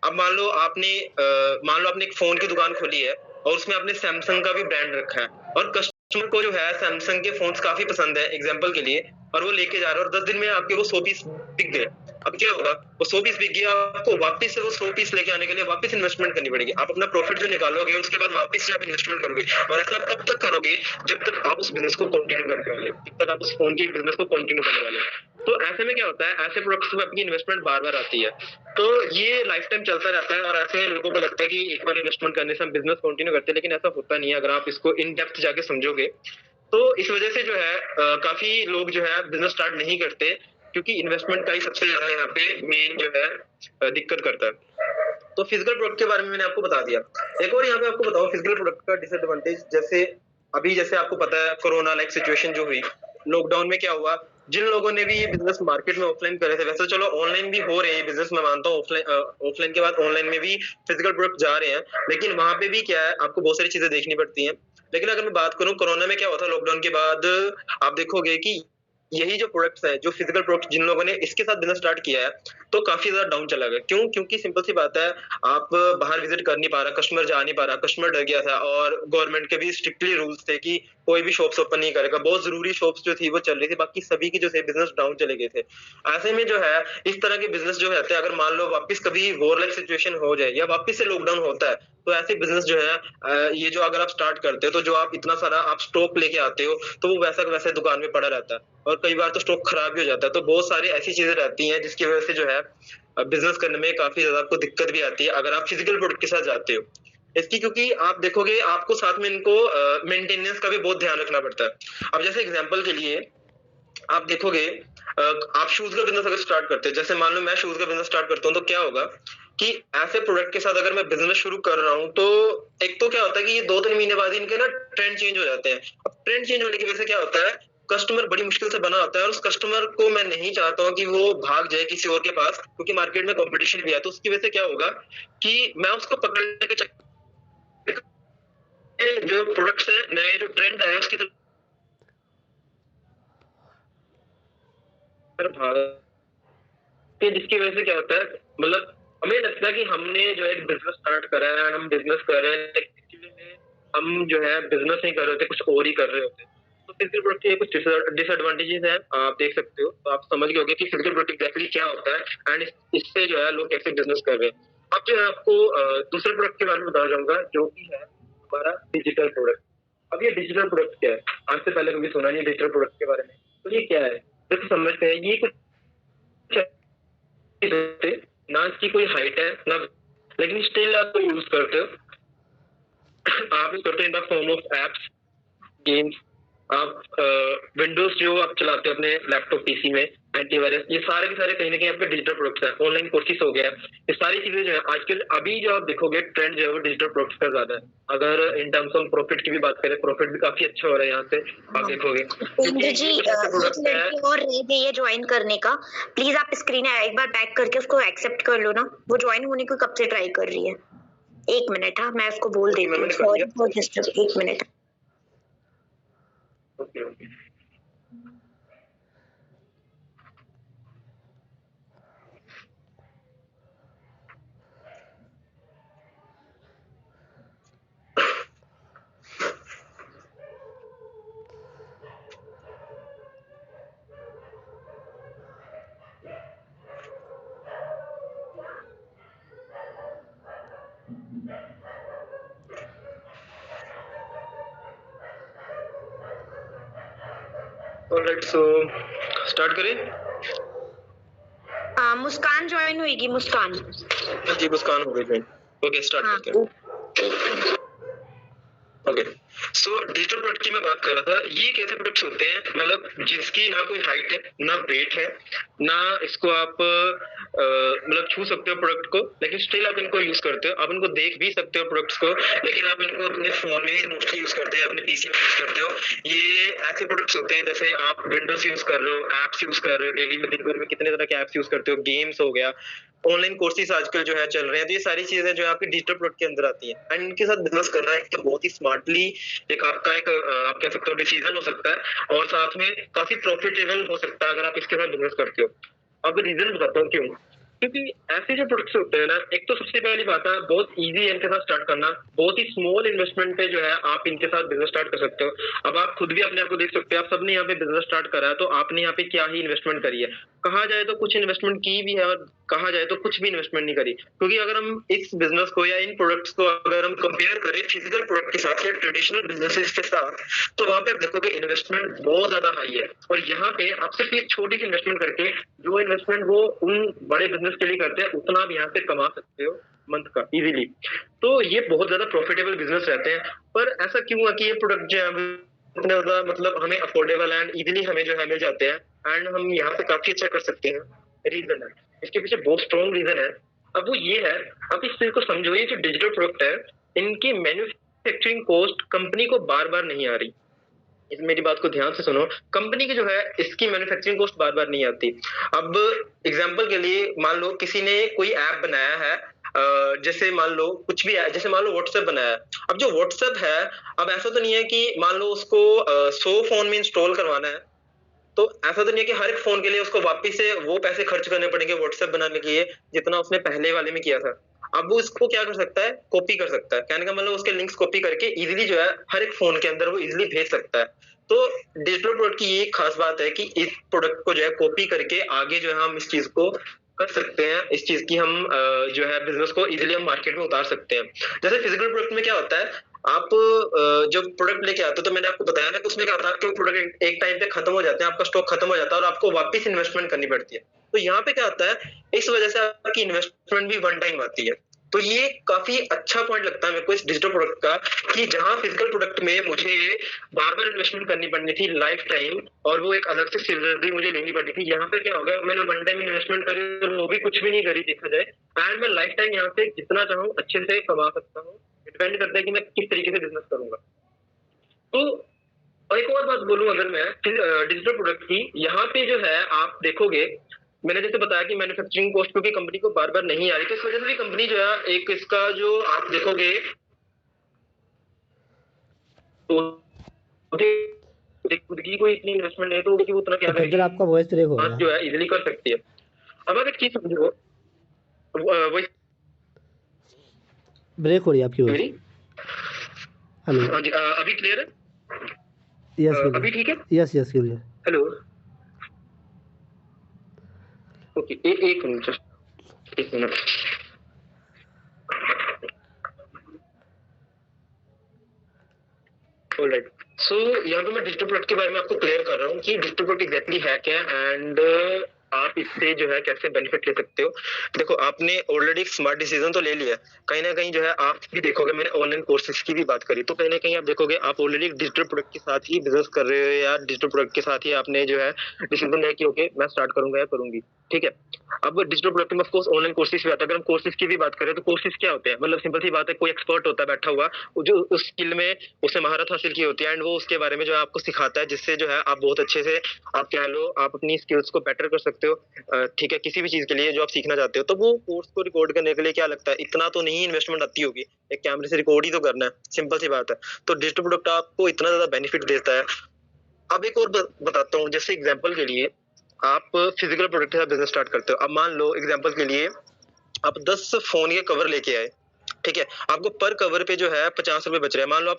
अब मान लो आपने एक फोन की दुकान खोली है और उसमें आपने सैमसंग का भी ब्रांड रखा है और कस्टमर को जो है सैमसंग के फोन्स काफी पसंद है एग्जांपल के लिए, और वो लेके जा रहा है और 10 दिन में आपके वो 100 पीस बिक गए। अब क्या होगा, वो 100 पीस बिक गया, आपको वापस से वो 100 पीस लेके आने के लिए वापस इन्वेस्टमेंट करनी पड़ेगी। आप अपना प्रॉफिट जो निकालोगे उसके बाद वापस से आप इन्वेस्टमेंट करोगे, और ऐसा आप तब तक करोगे जब तक आप उस बिजनेस को कंटिन्यू करने वाले, जब तक आप उस फोन के बिजनेस को कंटिन्यू करने वाले। तो ऐसे में क्या होता है, ऐसे प्रोडक्ट्स में आपकी इन्वेस्टमेंट बार बार आती है, तो ये लाइफ टाइम चलता रहता है। और ऐसे लोगों को लगता है कि एक बार इन्वेस्टमेंट करने से हम बिजनेस कंटिन्यू करते हैं, लेकिन ऐसा होता नहीं है अगर आप इसको इन डेप्थ जाके समझोगे। तो इस वजह से जो है काफी लोग जो है बिजनेस स्टार्ट नहीं करते, क्योंकि इन्वेस्टमेंट का ही सबसे ज्यादा यहाँ पे मेन जो है दिक्कत करता है। तो फिजिकल प्रोडक्ट के बारे में मैंने आपको बता दिया। एक और यहाँ पे आपको बताऊं फिजिकल प्रोडक्ट का डिसएडवांटेज, जैसे आपको पता है कोरोना लाइक सिचुएशन जो हुई, लॉकडाउन में क्या हुआ, जिन लोगों ने भी ये बिजनेस मार्केट में ऑफलाइन करे थे, वैसे चलो ऑनलाइन भी हो रहे हैं बिजनेस, मैं मानता हूँ ऑफलाइन के बाद ऑनलाइन में भी फिजिकल प्रोडक्ट जा रहे हैं, लेकिन वहां पे भी क्या है आपको बहुत सारी चीजें देखनी पड़ती हैं। लेकिन अगर मैं बात करूं कोरोना में क्या हुआ था, लॉकडाउन के बाद आप देखोगे कि यही जो प्रोडक्ट्स हैं, जो फिजिकल प्रोडक्ट जिन लोगों ने इसके साथ बिजनेस स्टार्ट किया है, तो काफी ज्यादा डाउन चला गया। क्यों? क्योंकि सिंपल सी बात है, आप बाहर विजिट कर नहीं पा रहा, कस्टमर जा नहीं पा रहा, कस्टमर डर गया था, और गवर्नमेंट के भी स्ट्रिक्टली रूल्स थे कि कोई भी शॉप्स ओपन नहीं करेगा। बहुत जरूरी शॉप्स जो थी वो चल रही थी, बाकी सभी की जो थे बिजनेस डाउन चले गए थे। ऐसे में जो है इस तरह के बिजनेस जो रहते हैं, अगर मान लो वापस कभी वॉर लाइक सिचुएशन हो जाए या वापस से लॉकडाउन होता है, तो ऐसे बिजनेस जो है ये जो अगर आप स्टार्ट करते हो, तो जो आप इतना सारा आप स्टॉक लेके आते हो, तो वो वैसा वैसे दुकान में पड़ा रहता है, और कई बार तो स्टॉक खराब भी हो जाता है। तो बहुत सारी ऐसी चीजें रहती हैं जिसकी वजह से जो है बिजनेस करने में काफी ज्यादा आपको दिक्कत भी आती है अगर आप फिजिकल प्रोडक्ट के साथ जाते हो इसकी, क्योंकि आप देखोगे आपको साथ में इनको मेंटेनेंस का भी बहुत ध्यान रखना पड़ता है। अब जैसे एग्जांपल के लिए आप देखोगे आप शूज का बिजनेस अगर स्टार्ट करते हैं, जैसे मान लो मैं शूज का बिजनेस स्टार्ट करता हूँ, तो क्या होगा कि ऐसे प्रोडक्ट के साथ अगर मैं बिजनेस शुरू कर रहा हूँ, तो एक तो क्या होता है कि ये 2-3 महीने बाद इनके ना ट्रेंड चेंज हो जाते हैं। अब ट्रेंड चेंज होने की वजह से क्या होता है, कस्टमर बड़ी मुश्किल से बना होता है, और उस कस्टमर को मैं नहीं चाहता हूँ कि वो भाग जाए किसी और के पास, क्योंकि मार्केट में कंपटीशन भी है। तो उसकी वजह से क्या होगा कि मैं उसको पकड़ने के चक्कर में जो प्रोडक्ट्स है, नए जो ट्रेंड है उसकी तरफ भाग, जिसकी वजह से क्या होता है, मतलब हमें लगता है कि हमने जो है बिजनेस स्टार्ट करा है, हम बिजनेस कर रहे हैं, एक्चुअली में हम जो है बिजनेस नहीं कर रहे होते, कुछ और ही कर रहे होते हैं। तो फिजिकल प्रोडक्ट के कुछ डिसएडवांटेजेस हैं, आप देख सकते हो, तो आप समझ गए कि फिजिकल प्रोडक्ट एग्जैक्टली क्या होता है एंड इससे जो है लोग कैसे बिजनेस कर रहे हैं। अब जो है आपको दूसरे प्रोडक्ट के बारे में बताना चाहूंगा, जो कि है हमारा डिजिटल प्रोडक्ट। अब ये डिजिटल प्रोडक्ट क्या है, आज से पहले कभी सुना नहीं डिजिटल प्रोडक्ट के बारे में, तो ये क्या है तो समझते हैं। ये कुछ ना इसकी कोई हाइट है ना, लेकिन स्टिल आप यूज करते हो, आप यूज करते हो in the form of apps, games, आप विंडोज जो आप चलाते हो अपने लैपटॉप पीसी में, एंटीवायरस, ये सारे के सारे कहीं ना कहीं आपके डिजिटल प्रोडक्ट्स हैं। ऑनलाइन कोर्सेस हो गया, ये सारी चीजें जो है आजकल अभी जो आप देखोगे ट्रेंड जो है वो डिजिटल प्रोडक्ट्स का ज्यादा है। अगर इन टर्म्स ऑफ प्रॉफिट की भी बात करें, प्रॉफिट भी काफी अच्छा हो रहा है यहाँ से, आप देखोगे। इंद्र जी एक लड़की और रह गई है ज्वाइन करने का, प्लीज आप स्क्रीन एक बार बैक करके उसको एक्सेप्ट कर लो ना, वो ज्वाइन होने को कब से ट्राई कर रही है। 1 मिनट, हाँ मैं उसको बोल देती हूँ, sorry for disturb, 1 minute. Okay okay alright, so start करें। हाँ मुस्कान ज्वाइन होगी, मुस्कान। जी मुस्कान हो गई ज्वाइन। ओके स्टार्ट करते हैं। ओके, सो डिजिटल प्रोडक्ट की मैं बात कर रहा था, ये एक ऐसे प्रोडक्ट्स होते हैं मतलब जिसकी ना कोई हाइट है, ना वेट है, ना इसको आप मतलब छू सकते हो प्रोडक्ट को, लेकिन स्टिल आप इनको यूज करते हो, आप इनको देख भी सकते हो प्रोडक्ट्स को, लेकिन आप इनको अपने फोन में ही मोस्टली यूज करते हैं, अपने पीसी में यूज करते हो। ये ऐसे प्रोडक्ट्स होते हैं जैसे आप विंडोज यूज कर रहे हो, एप्स यूज कर रहे हो, डेली में दिन भर में कितने तरह के एप्स यूज करते हो, गेम्स हो गया, ऑनलाइन कोर्सेज आजकल जो है चल रहे हैं, तो ये सारी चीजें जो है आपके डिजिटल प्रोडक्ट के अंदर आती हैं, एंड इनके साथ बिजनेस करना एक तो बहुत ही स्मार्टली एक आपका एक आप कह सकते हो डिसीजन हो सकता है, और साथ में काफी प्रॉफिटेबल हो सकता है अगर आप इसके साथ बिजनेस करते हो। अब रीजन बताता हूँ क्यों। क्योंकि ऐसे जो प्रोडक्ट्स होते हैं ना, एक तो सबसे पहली बात है बहुत इजी है इनके साथ स्टार्ट करना, बहुत ही स्मॉल इन्वेस्टमेंट पे जो है आप इनके साथ बिजनेस स्टार्ट कर सकते हो। अब आप खुद भी अपने आप को देख सकते हो, आप सबने यहाँ पे बिजनेस स्टार्ट करा है, तो आपने यहाँ पे क्या ही इन्वेस्टमेंट करी है, कहा जाए तो कुछ इन्वेस्टमेंट की भी है और कहा जाए तो कुछ भी इन्वेस्टमेंट नहीं करी। क्योंकि अगर हम इस बिजनेस को या इन प्रोडक्ट्स को अगर हम कंपेयर करें फिजिकल प्रोडक्ट के साथ या ट्रेडिशनल बिजनेसेस के साथ, तो वहां पे आप देखोगे इन्वेस्टमेंट बहुत ज्यादा हाई है, और यहाँ पे आप सिर्फ एक छोटी सी इन्वेस्टमेंट करके जो इन्वेस्टमेंट वो उन बड़े बिजनेस के लिए करते हैं उतना आप यहाँ से कमा सकते हो मंथ का इजीली। तो ये बहुत ज्यादा प्रॉफिटेबल बिजनेस रहते हैं। पर ऐसा क्यों है कि ये प्रोडक्ट जो है इतने ज्यादा मतलब हमें अफोर्डेबल एंड इजीली हमें जो है मिल जाते हैं एंड हम यहाँ से काफी अच्छा कर सकते हैं? रीजन है, इसके पीछे बहुत स्ट्रॉन्ग रीजन है। अब वो ये है, आप इस चीज को समझो, ये जो डिजिटल प्रोडक्ट है इनकी मैन्युफैक्चरिंग कॉस्ट कंपनी को बार बार नहीं आ रही। इस मेरी बात को ध्यान से सुनो, कंपनी की जो है इसकी मैन्युफैक्चरिंग कॉस्ट बार बार नहीं आती। अब एग्जांपल के लिए मान लो किसी ने कोई ऐप बनाया है, जैसे मान लो कुछ भी है, जैसे मान लो व्हाट्सएप बनाया है। अब जो व्हाट्सएप है, अब ऐसा तो नहीं है कि मान लो उसको 100 फोन में इंस्टॉल करवाना है, तो ऐसा तो नहीं है कि हर एक फोन के लिए उसको वापस से वो पैसे खर्च करने पड़ेंगे व्हाट्सएप बनाने के लिए जितना उसने पहले वाले में किया था। अब वो इसको क्या कर सकता है, कॉपी कर सकता है, कहने का मतलब उसके लिंक्स कॉपी करके इजीली जो है हर एक फोन के अंदर वो इजीली भेज सकता है। तो डिजिटल प्रोडक्ट की ये खास बात है कि इस प्रोडक्ट को जो है कॉपी करके आगे जो है हम इस चीज को कर सकते हैं, इस चीज की हम जो है बिजनेस को इजीली हम मार्केट में उतार सकते हैं। जैसे फिजिकल प्रोडक्ट में क्या होता है, आप जब प्रोडक्ट लेके आते हो, तो मैंने आपको बताया ना कि उसमें क्या होता है, आपके प्रोडक्ट एक टाइम पे खत्म हो जाते हैं, आपका स्टॉक खत्म हो जाता है और आपको वापस इन्वेस्टमेंट करनी पड़ती है। तो यहाँ पे क्या होता है, इस वजह से आपकी इन्वेस्टमेंट भी वन टाइम आती है। तो ये काफी अच्छा पॉइंट लगता है मेरे को इस डिजिटल प्रोडक्ट का, कि जहां फिजिकल प्रोडक्ट में मुझे बार बार इन्वेस्टमेंट करनी पड़नी थी लाइफ टाइम, और वो एक अलग से सैलरी मुझे लेनी पड़ती थी, यहाँ पे क्या होगा, मैंने वन टाइम इन्वेस्टमेंट करी और वो भी कुछ भी नहीं करी देखा जाए, एंड मैं लाइफ टाइम यहाँ से जितना चाहूँ अच्छे से कमा सकता हूँ। डिपेंड करता है कि मैं किस तरीके से बिजनेस करूंगा। तो और एक और बात बोलूं अगर मैं डिजिटल प्रोडक्ट की, यहाँ पे जो है आप देखोगे, मैंने जैसे बताया कि मैन्युफैक्चरिंग कॉस्ट क्योंकि कंपनी को बार बार नहीं आ रही, तो इस वजह से भी कंपनी जो है एक इसका जो आप देखोगे तो खुद की कोई इतनी इन्वेस्टमेंट नहीं, तो वो उतना क्या फिर आपका वॉइस ब्रेक हो रहा जो है इजीली कर सकती है। अब अगर चीज समझो, वही ब्रेक हो रही है आपकी वॉइस। हेलो, हाँ जी, अभी क्लियर है? यस अभी ठीक है? Yes yes clear. Hello, okay, एक मिनट, जस्ट एक मिनट। ऑलराइट, सो यहाँ पे मैं डिजिटल प्रोडक्ट के बारे में आपको क्लियर कर रहा हूँ कि डिजिटल प्रोडक्ट एग्जैक्टली है क्या एंड आप इससे जो है कैसे बेनिफिट ले सकते हो। देखो, आपने ऑलरेडी एक स्मार्ट डिसीजन तो ले लिया, कहीं ना कहीं जो है आप भी देखोगे, मैंने ऑनलाइन कोर्सेज की भी बात करी, तो कहीं ना कहीं आप देखोगे आप ऑलरेडी डिजिटल प्रोडक्ट के साथ ही बिजनेस कर रहे हो, या डिजिटल प्रोडक्ट के साथ ही आपने जो है डिसीजन लिया कि ओके मैं स्टार्ट करूंगा या करूंगी, ठीक है। अब डिजिटल प्रोडक्ट में ऑफ कोर्स ऑनलाइन कोर्सेज भी आता है। अगर हम कोर्सेज की भी बात करें तो कोर्सेज क्या होते हैं, मतलब सिंपल सी बात है, कोई एक्सपर्ट होता है बैठा हुआ जो उस स्किल में उसने महारत हासिल की होती है, एंड वो उसके बारे में जो है आपको सिखाता है, जिससे जो है आप बहुत अच्छे से आप कह लो आप अपनी स्किल्स को बेटर कर सकते हो, ठीक है, किसी भी चीज के लिए जो आप सीखना चाहते हो। तो वो कोर्स को रिकॉर्ड करने के लिए क्या लगता है, इतना तो नहीं इन्वेस्टमेंट आती होगी, एक कैमरे से रिकॉर्ड ही तो करना है, सिंपल सी बात है। तो डिजिटल प्रोडक्ट आपको इतना ज्यादा बेनिफिट देता है। अब एक और बताता हूँ, जैसे एग्जाम्पल के लिए आप फिजिकल प्रोडक्ट के साथ बिजनेस स्टार्ट करते हो। अब मान लो एग्जांपल के लिए आप 10 फोन के कवर लेके आए, ठीक है, आपको पर कवर पे जो है 50 रुपए बच रहे हैं। मान लो आप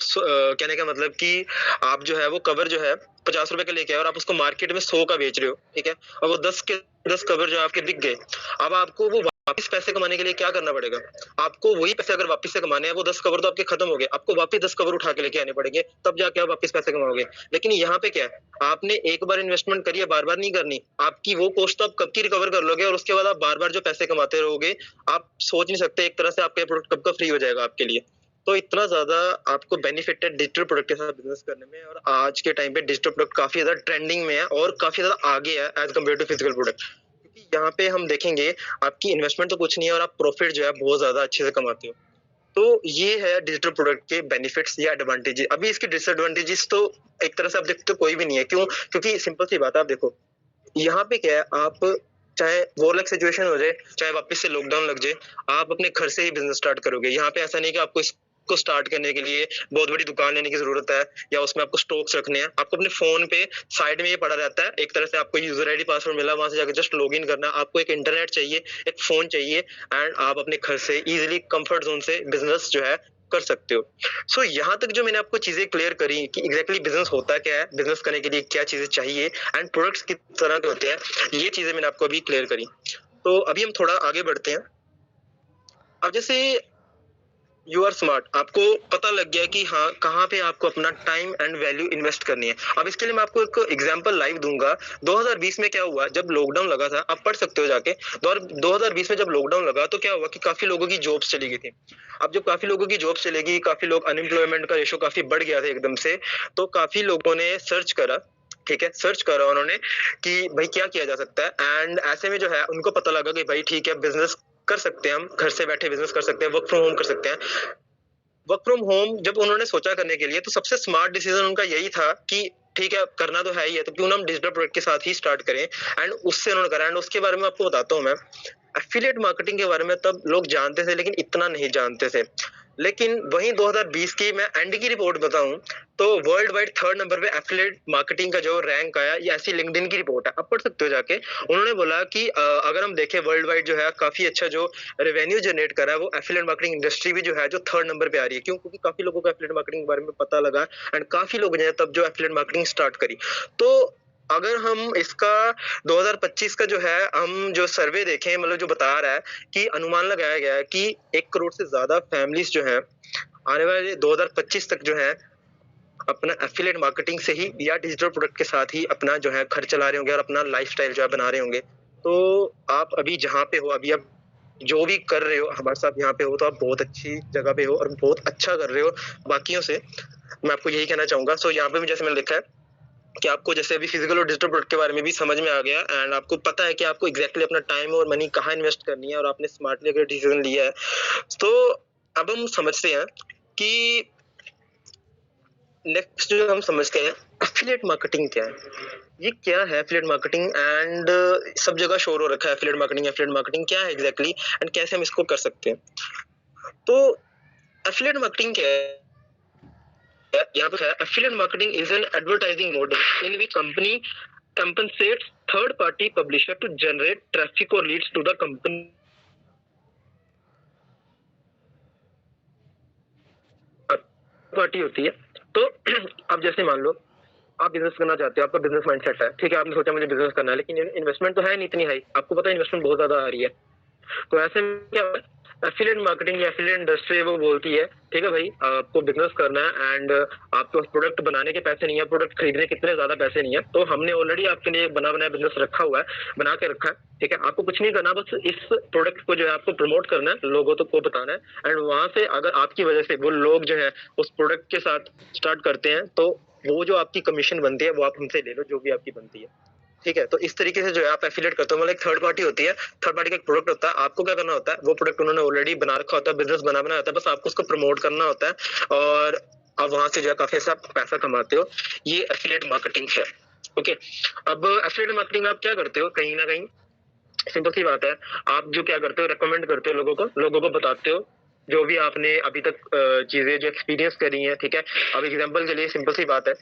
कहने का मतलब कि आप जो है वो कवर जो है 50 रुपए का लेके आए और आप उसको मार्केट में 100 का बेच रहे हो, ठीक है, और वो 10 के 10 कवर जो आपके बिक गए। अब आपको वो वापस पैसे कमाने के लिए क्या करना पड़ेगा, आपको वही पैसे अगर वापस से कमाने हैं, वो 10 कवर तो आपके खत्म हो गए, आपको वापस 10 कवर उठा के लेके आने पड़ेंगे, तब जाके आप वापस पैसे कमाओगे। लेकिन यहाँ पे क्या है, आपने एक बार इन्वेस्टमेंट करी है, बार बार नहीं करनी, आपकी वो कॉस्ट तो आप कब की रिकवर कर लोगे, और उसके बाद आप बार बार जो पैसे कमाते रहोगे, आप सोच नहीं सकते एक तरह से आपका प्रोडक्ट कब का फ्री हो जाएगा आपके लिए। तो इतना ज्यादा आपको बेनिफिट है डिजिटल प्रोडक्ट के साथ बिजनेस करने में, और आज के टाइम पे डिजिटल प्रोडक्ट काफी ज्यादा ट्रेंडिंग में है और काफी ज्यादा आगे है as compare to physical product. क्योंकि यहाँ पे हम देखेंगे आपकी इन्वेस्टमेंट तो कुछ नहीं है और आप प्रॉफिट जो है बहुत ज्यादा अच्छे से कमाते हो। तो ये है डिजिटल प्रोडक्ट के बेनिफिट्स या एडवांटेजेस। अभी इसके डिसएडवांटेजेस तो एक तरह से आप देखते हो कोई भी नहीं है। क्यों? क्योंकि सिंपल सी बात है, आप देखो यहाँ पे क्या है, आप चाहे वॉर लाइक सिचुएशन हो जाए, चाहे वापस से लॉकडाउन लग जाए, आप अपने घर से ही बिजनेस स्टार्ट करोगे। यहाँ पे ऐसा नहीं कि आपको इसको स्टार्ट करने के लिए बहुत बड़ी दुकान लेने की जरूरत है या उसमें आपको स्टॉक्स रखने हैं। आपको अपने फोन पे साइड में ये पड़ा रहता है, एक तरह से आपको यूजर आईडी पासवर्ड मिला, वहां से जाकर जस्ट लॉग इन करना। आपको एक इंटरनेट चाहिए, एक फोन चाहिए, एंड आप अपने घर से इजिली कंफर्ट जोन से बिजनेस जो है कर सकते हो। सो यहाँ तक जो मैंने आपको चीजें क्लियर करी कि एग्जैक्टली बिजनेस होता क्या है, बिजनेस करने के लिए क्या चीजें चाहिए एंड प्रोडक्ट्स किस तरह के होते हैं, ये चीजें मैंने आपको अभी क्लियर करी। तो अभी हम थोड़ा आगे बढ़ते हैं। अब जैसे यू आर स्मार्ट, आपको पता लग गया कि हाँ कहाँ पे आपको अपना टाइम एंड वैल्यू इन्वेस्ट करनी है। अब इसके लिए मैं आपको एक एग्जांपल लाइव दूंगा। 2020 में क्या हुआ, जब लॉकडाउन लगा था, आप पढ़ सकते हो जाके। 2020 में जब लॉकडाउन लगा तो क्या हुआ कि काफी लोगों की जॉब्स चली गई थी। अब जब काफी लोगों की जॉब्स चली गई, काफी लोग, अनएम्प्लॉयमेंट का रेशो काफी बढ़ गया था एकदम से, तो काफी लोगों ने सर्च करा, ठीक है, सर्च करा उन्होंने कि भाई क्या किया जा सकता है। एंड ऐसे में जो है उनको पता लगा कि भाई ठीक है, बिजनेस कर सकते हैं, हम घर से बैठे बिजनेस कर सकते हैं, वर्क फ्रॉम होम कर सकते हैं। वर्क फ्रॉम होम जब उन्होंने सोचा करने के लिए, तो सबसे स्मार्ट डिसीजन उनका यही था कि ठीक है करना तो है ही है, तो क्यों ना हम डिजिटल प्रोडक्ट के साथ ही स्टार्ट करें। एंड उससे उन्होंने करा। एंड उसके बारे में आपको बताता हूँ मैं, एफिलिएट मार्केटिंग के बारे में तब लोग जानते थे लेकिन इतना नहीं जानते थे। लेकिन वहीं 2020 की मैं एंड की रिपोर्ट बताऊं तो वर्ल्ड वाइड 3rd नंबर पे एफिलिएट मार्केटिंग का जो रैंक आया, ये ऐसी लिंक्डइन की रिपोर्ट है, आप पढ़ सकते हो जाके। उन्होंने बोला कि अगर हम देखें वर्ल्ड वाइड जो है काफी अच्छा जो रेवेन्यू जनरेट कर रहा है, वो एफिलिएट मार्केटिंग इंडस्ट्री भी जो है जो 3rd नंबर पे आ रही है। क्यों? क्योंकि काफी लोगों को एफिलिएट मार्केटिंग के बारे में पता लगा एंड काफी लोग जो है तब जो एफिलिएट मार्केटिंग स्टार्ट करी। तो अगर हम इसका 2025 का जो है हम जो सर्वे देखें, मतलब जो बता रहा है कि अनुमान लगाया गया है कि 1 करोड़ से ज्यादा फैमिलीज जो है आने वाले 2025 तक जो है अपना एफिलिएट मार्केटिंग से ही या डिजिटल प्रोडक्ट के साथ ही अपना जो है घर चला रहे होंगे और अपना लाइफस्टाइल जो है बना रहे होंगे। तो आप अभी जहाँ पे हो, अभी आप जो भी कर रहे हो हमारे साथ यहाँ पे हो, तो आप बहुत अच्छी जगह पे हो और बहुत अच्छा कर रहे हो बाकियों से, मैं आपको यही कहना चाहूंगा। सो यहाँ पे भी जैसे मैंने लिखा है कि आपको जैसे अभी फिजिकल और डिजिटल प्रोडक्ट के बारे में भी समझ में आ गया एंड आपको पता है कि आपको एग्जैक्टली अपना टाइम और मनी कहाँ इन्वेस्ट करनी है और आपने स्मार्टली अगर डिसीजन लिया है। तो अब हम समझते हैं कि नेक्स्ट जो हम समझते हैं एफिलिएट मार्केटिंग क्या है, ये क्या है एफिलिएट मार्केटिंग। एंड सब जगह शोर हो रखा है एफिलिएट मार्केटिंग क्या है एग्जैक्टली एंड कैसे हम इसको कर सकते हैं। तो एफिलिएट मार्केटिंग क्या है, यहाँ पे है affiliate marketing is an advertising model in which company compensates third party publisher to generate traffic or leads to the company party होती है। तो अब जैसे मान लो आप बिजनेस करना चाहते हो, आपका बिजनेस माइंडसेट है, ठीक है, आपने सोचा मुझे बिजनेस करना है, लेकिन इन्वेस्टमेंट तो है नहीं इतनी हाई, आपको पता है इन्वेस्टमेंट बहुत ज्यादा आ रही है। तो ऐसे में क्या एफिलिएट मार्केटिंग या एफिलिएट इंडस्ट्री वो बोलती है ठीक है भाई आपको बिजनेस करना है एंड आपके पास प्रोडक्ट बनाने के पैसे नहीं है, प्रोडक्ट खरीदने के इतने ज्यादा पैसे नहीं है, तो हमने ऑलरेडी आपके लिए बना बनाया बिजनेस रखा हुआ है, बना के रखा है, ठीक है, आपको कुछ नहीं करना, बस इस प्रोडक्ट को जो है आपको प्रमोट करना है, लोगों को बताना है। एंड वहां से अगर आपकी वजह से वो लोग जो है उस प्रोडक्ट के साथ स्टार्ट करते हैं, तो वो जो आपकी कमीशन बनती है वो आप हमसे ले लो, जो भी आपकी बनती है, ठीक है। तो इस तरीके से जो है आप एफिलिएट करते हो, मतलब एक थर्ड पार्टी होती है, थर्ड पार्टी का एक प्रोडक्ट होता है, आपको क्या करना होता है, वो प्रोडक्ट उन्होंने ऑलरेडी बना रखा होता है, बिजनेस बना होता है, बस आपको उसको प्रमोट करना होता है और आप वहां से जो है काफी ऐसा पैसा कमाते हो। ये एफिलिएट मार्केटिंग है, ओके। अब एफिलिएट मार्केटिंग आप क्या करते हो, कहीं ना कहीं सिंपल सी बात है, आप जो क्या करते हो, रेकमेंड करते हो लोगों को बताते हो जो भी आपने अभी तक चीजें जो एक्सपीरियंस करी हैं, ठीक है। अब एग्जांपल के लिए सिंपल सी बात है,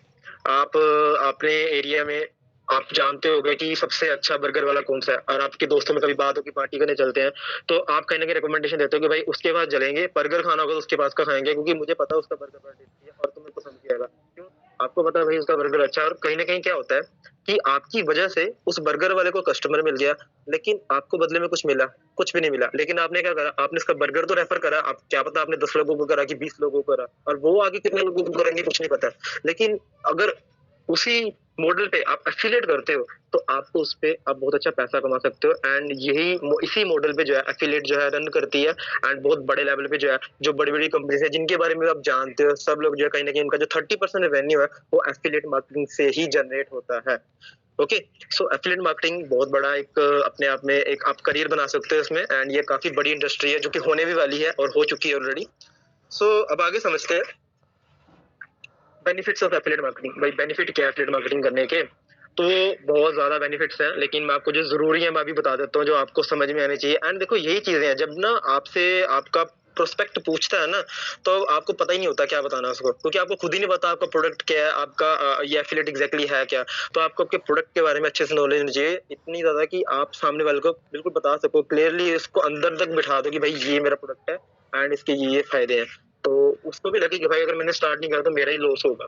आप अपने एरिया में आप जानते होगे कि सबसे अच्छा बर्गर वाला कौन सा है, और आपके दोस्तों में कभी बात हो कि पार्टी करने चलते हैं, तो आप कहीं ना कहीं रिकमेंडेशन देते हो कि भाई उसके पास चलेंगे, बर्गर खाना होगा तो उसके पास का खाएंगे, क्योंकि मुझे पता है उसका बर्गर बड़ा टेस्टी है और तुम्हें पसंद भी आएगा। क्यों? आपको पता है भाई उसका बर्गर अच्छा है। और कहीं ना कहीं क्या होता है कि आपकी वजह से उस बर्गर वाले को कस्टमर मिल गया, लेकिन आपको बदले में कुछ मिला, कुछ भी नहीं मिला, लेकिन आपने क्या करा, आपने उसका बर्गर तो रेफर करा, आप क्या पता आपने 10 लोगों को करा कि 20 लोगों को करा, और वो आगे कितने लोगों को करेंगे कुछ नहीं पता। लेकिन अगर उसी मॉडल पे आप एफिलिएट करते हो तो आपको उस पे आप बहुत अच्छा पैसा कमा सकते हो। एंड इसी मॉडल पे जो है एफिलिएट जो है रन करती है। एंड बहुत बड़े लेवल पे जो है जो बड़ी बड़ी कंपनीज है जिनके बारे में आप जानते हो, सब लोग जो है कहीं ना कहीं उनका जो 30% रेवेन्यू है वो एफिलिएट मार्केटिंग से ही जनरेट होता है। ओके, सो एफिलिएट मार्केटिंग बहुत बड़ा एक अपने आप में एक आप करियर बना सकते हो इसमें। एंड ये काफी बड़ी इंडस्ट्री है जो कि होने भी वाली है और हो चुकी है ऑलरेडी। सो अब आगे समझते हैं बेनिफिट्स ऑफ एफिलिएट मार्केटिंग। भाई बेनिफिट क्या है एफिलिएट मार्केटिंग करने के? तो बहुत ज्यादा बेनिफिट्स हैं, लेकिन मैं आपको जो जरूरी है मैं अभी बता देता हूँ जो आपको समझ में आनी चाहिए। एंड देखो यही चीजें हैं, जब ना आपसे आपका प्रोस्पेक्ट पूछता है ना तो आपको पता ही नहीं होता क्या बताना उसको, क्योंकि आपको खुद ही नहीं पता आपका प्रोडक्ट क्या है, आपका ये एफिलिएट एग्जैक्टली है क्या। तो आपको आपके प्रोडक्ट के बारे में अच्छे से नॉलेज होनी चाहिए, इतनी ज्यादा कि आप सामने वाले को बिल्कुल बता सको, क्लियरली उसको अंदर तक बिठा दो कि भाई ये मेरा प्रोडक्ट है एंड इसके ये फायदे हैं। तो उसको भी लगे कि भाई अगर मैंने स्टार्ट नहीं करा तो मेरा ही लॉस होगा।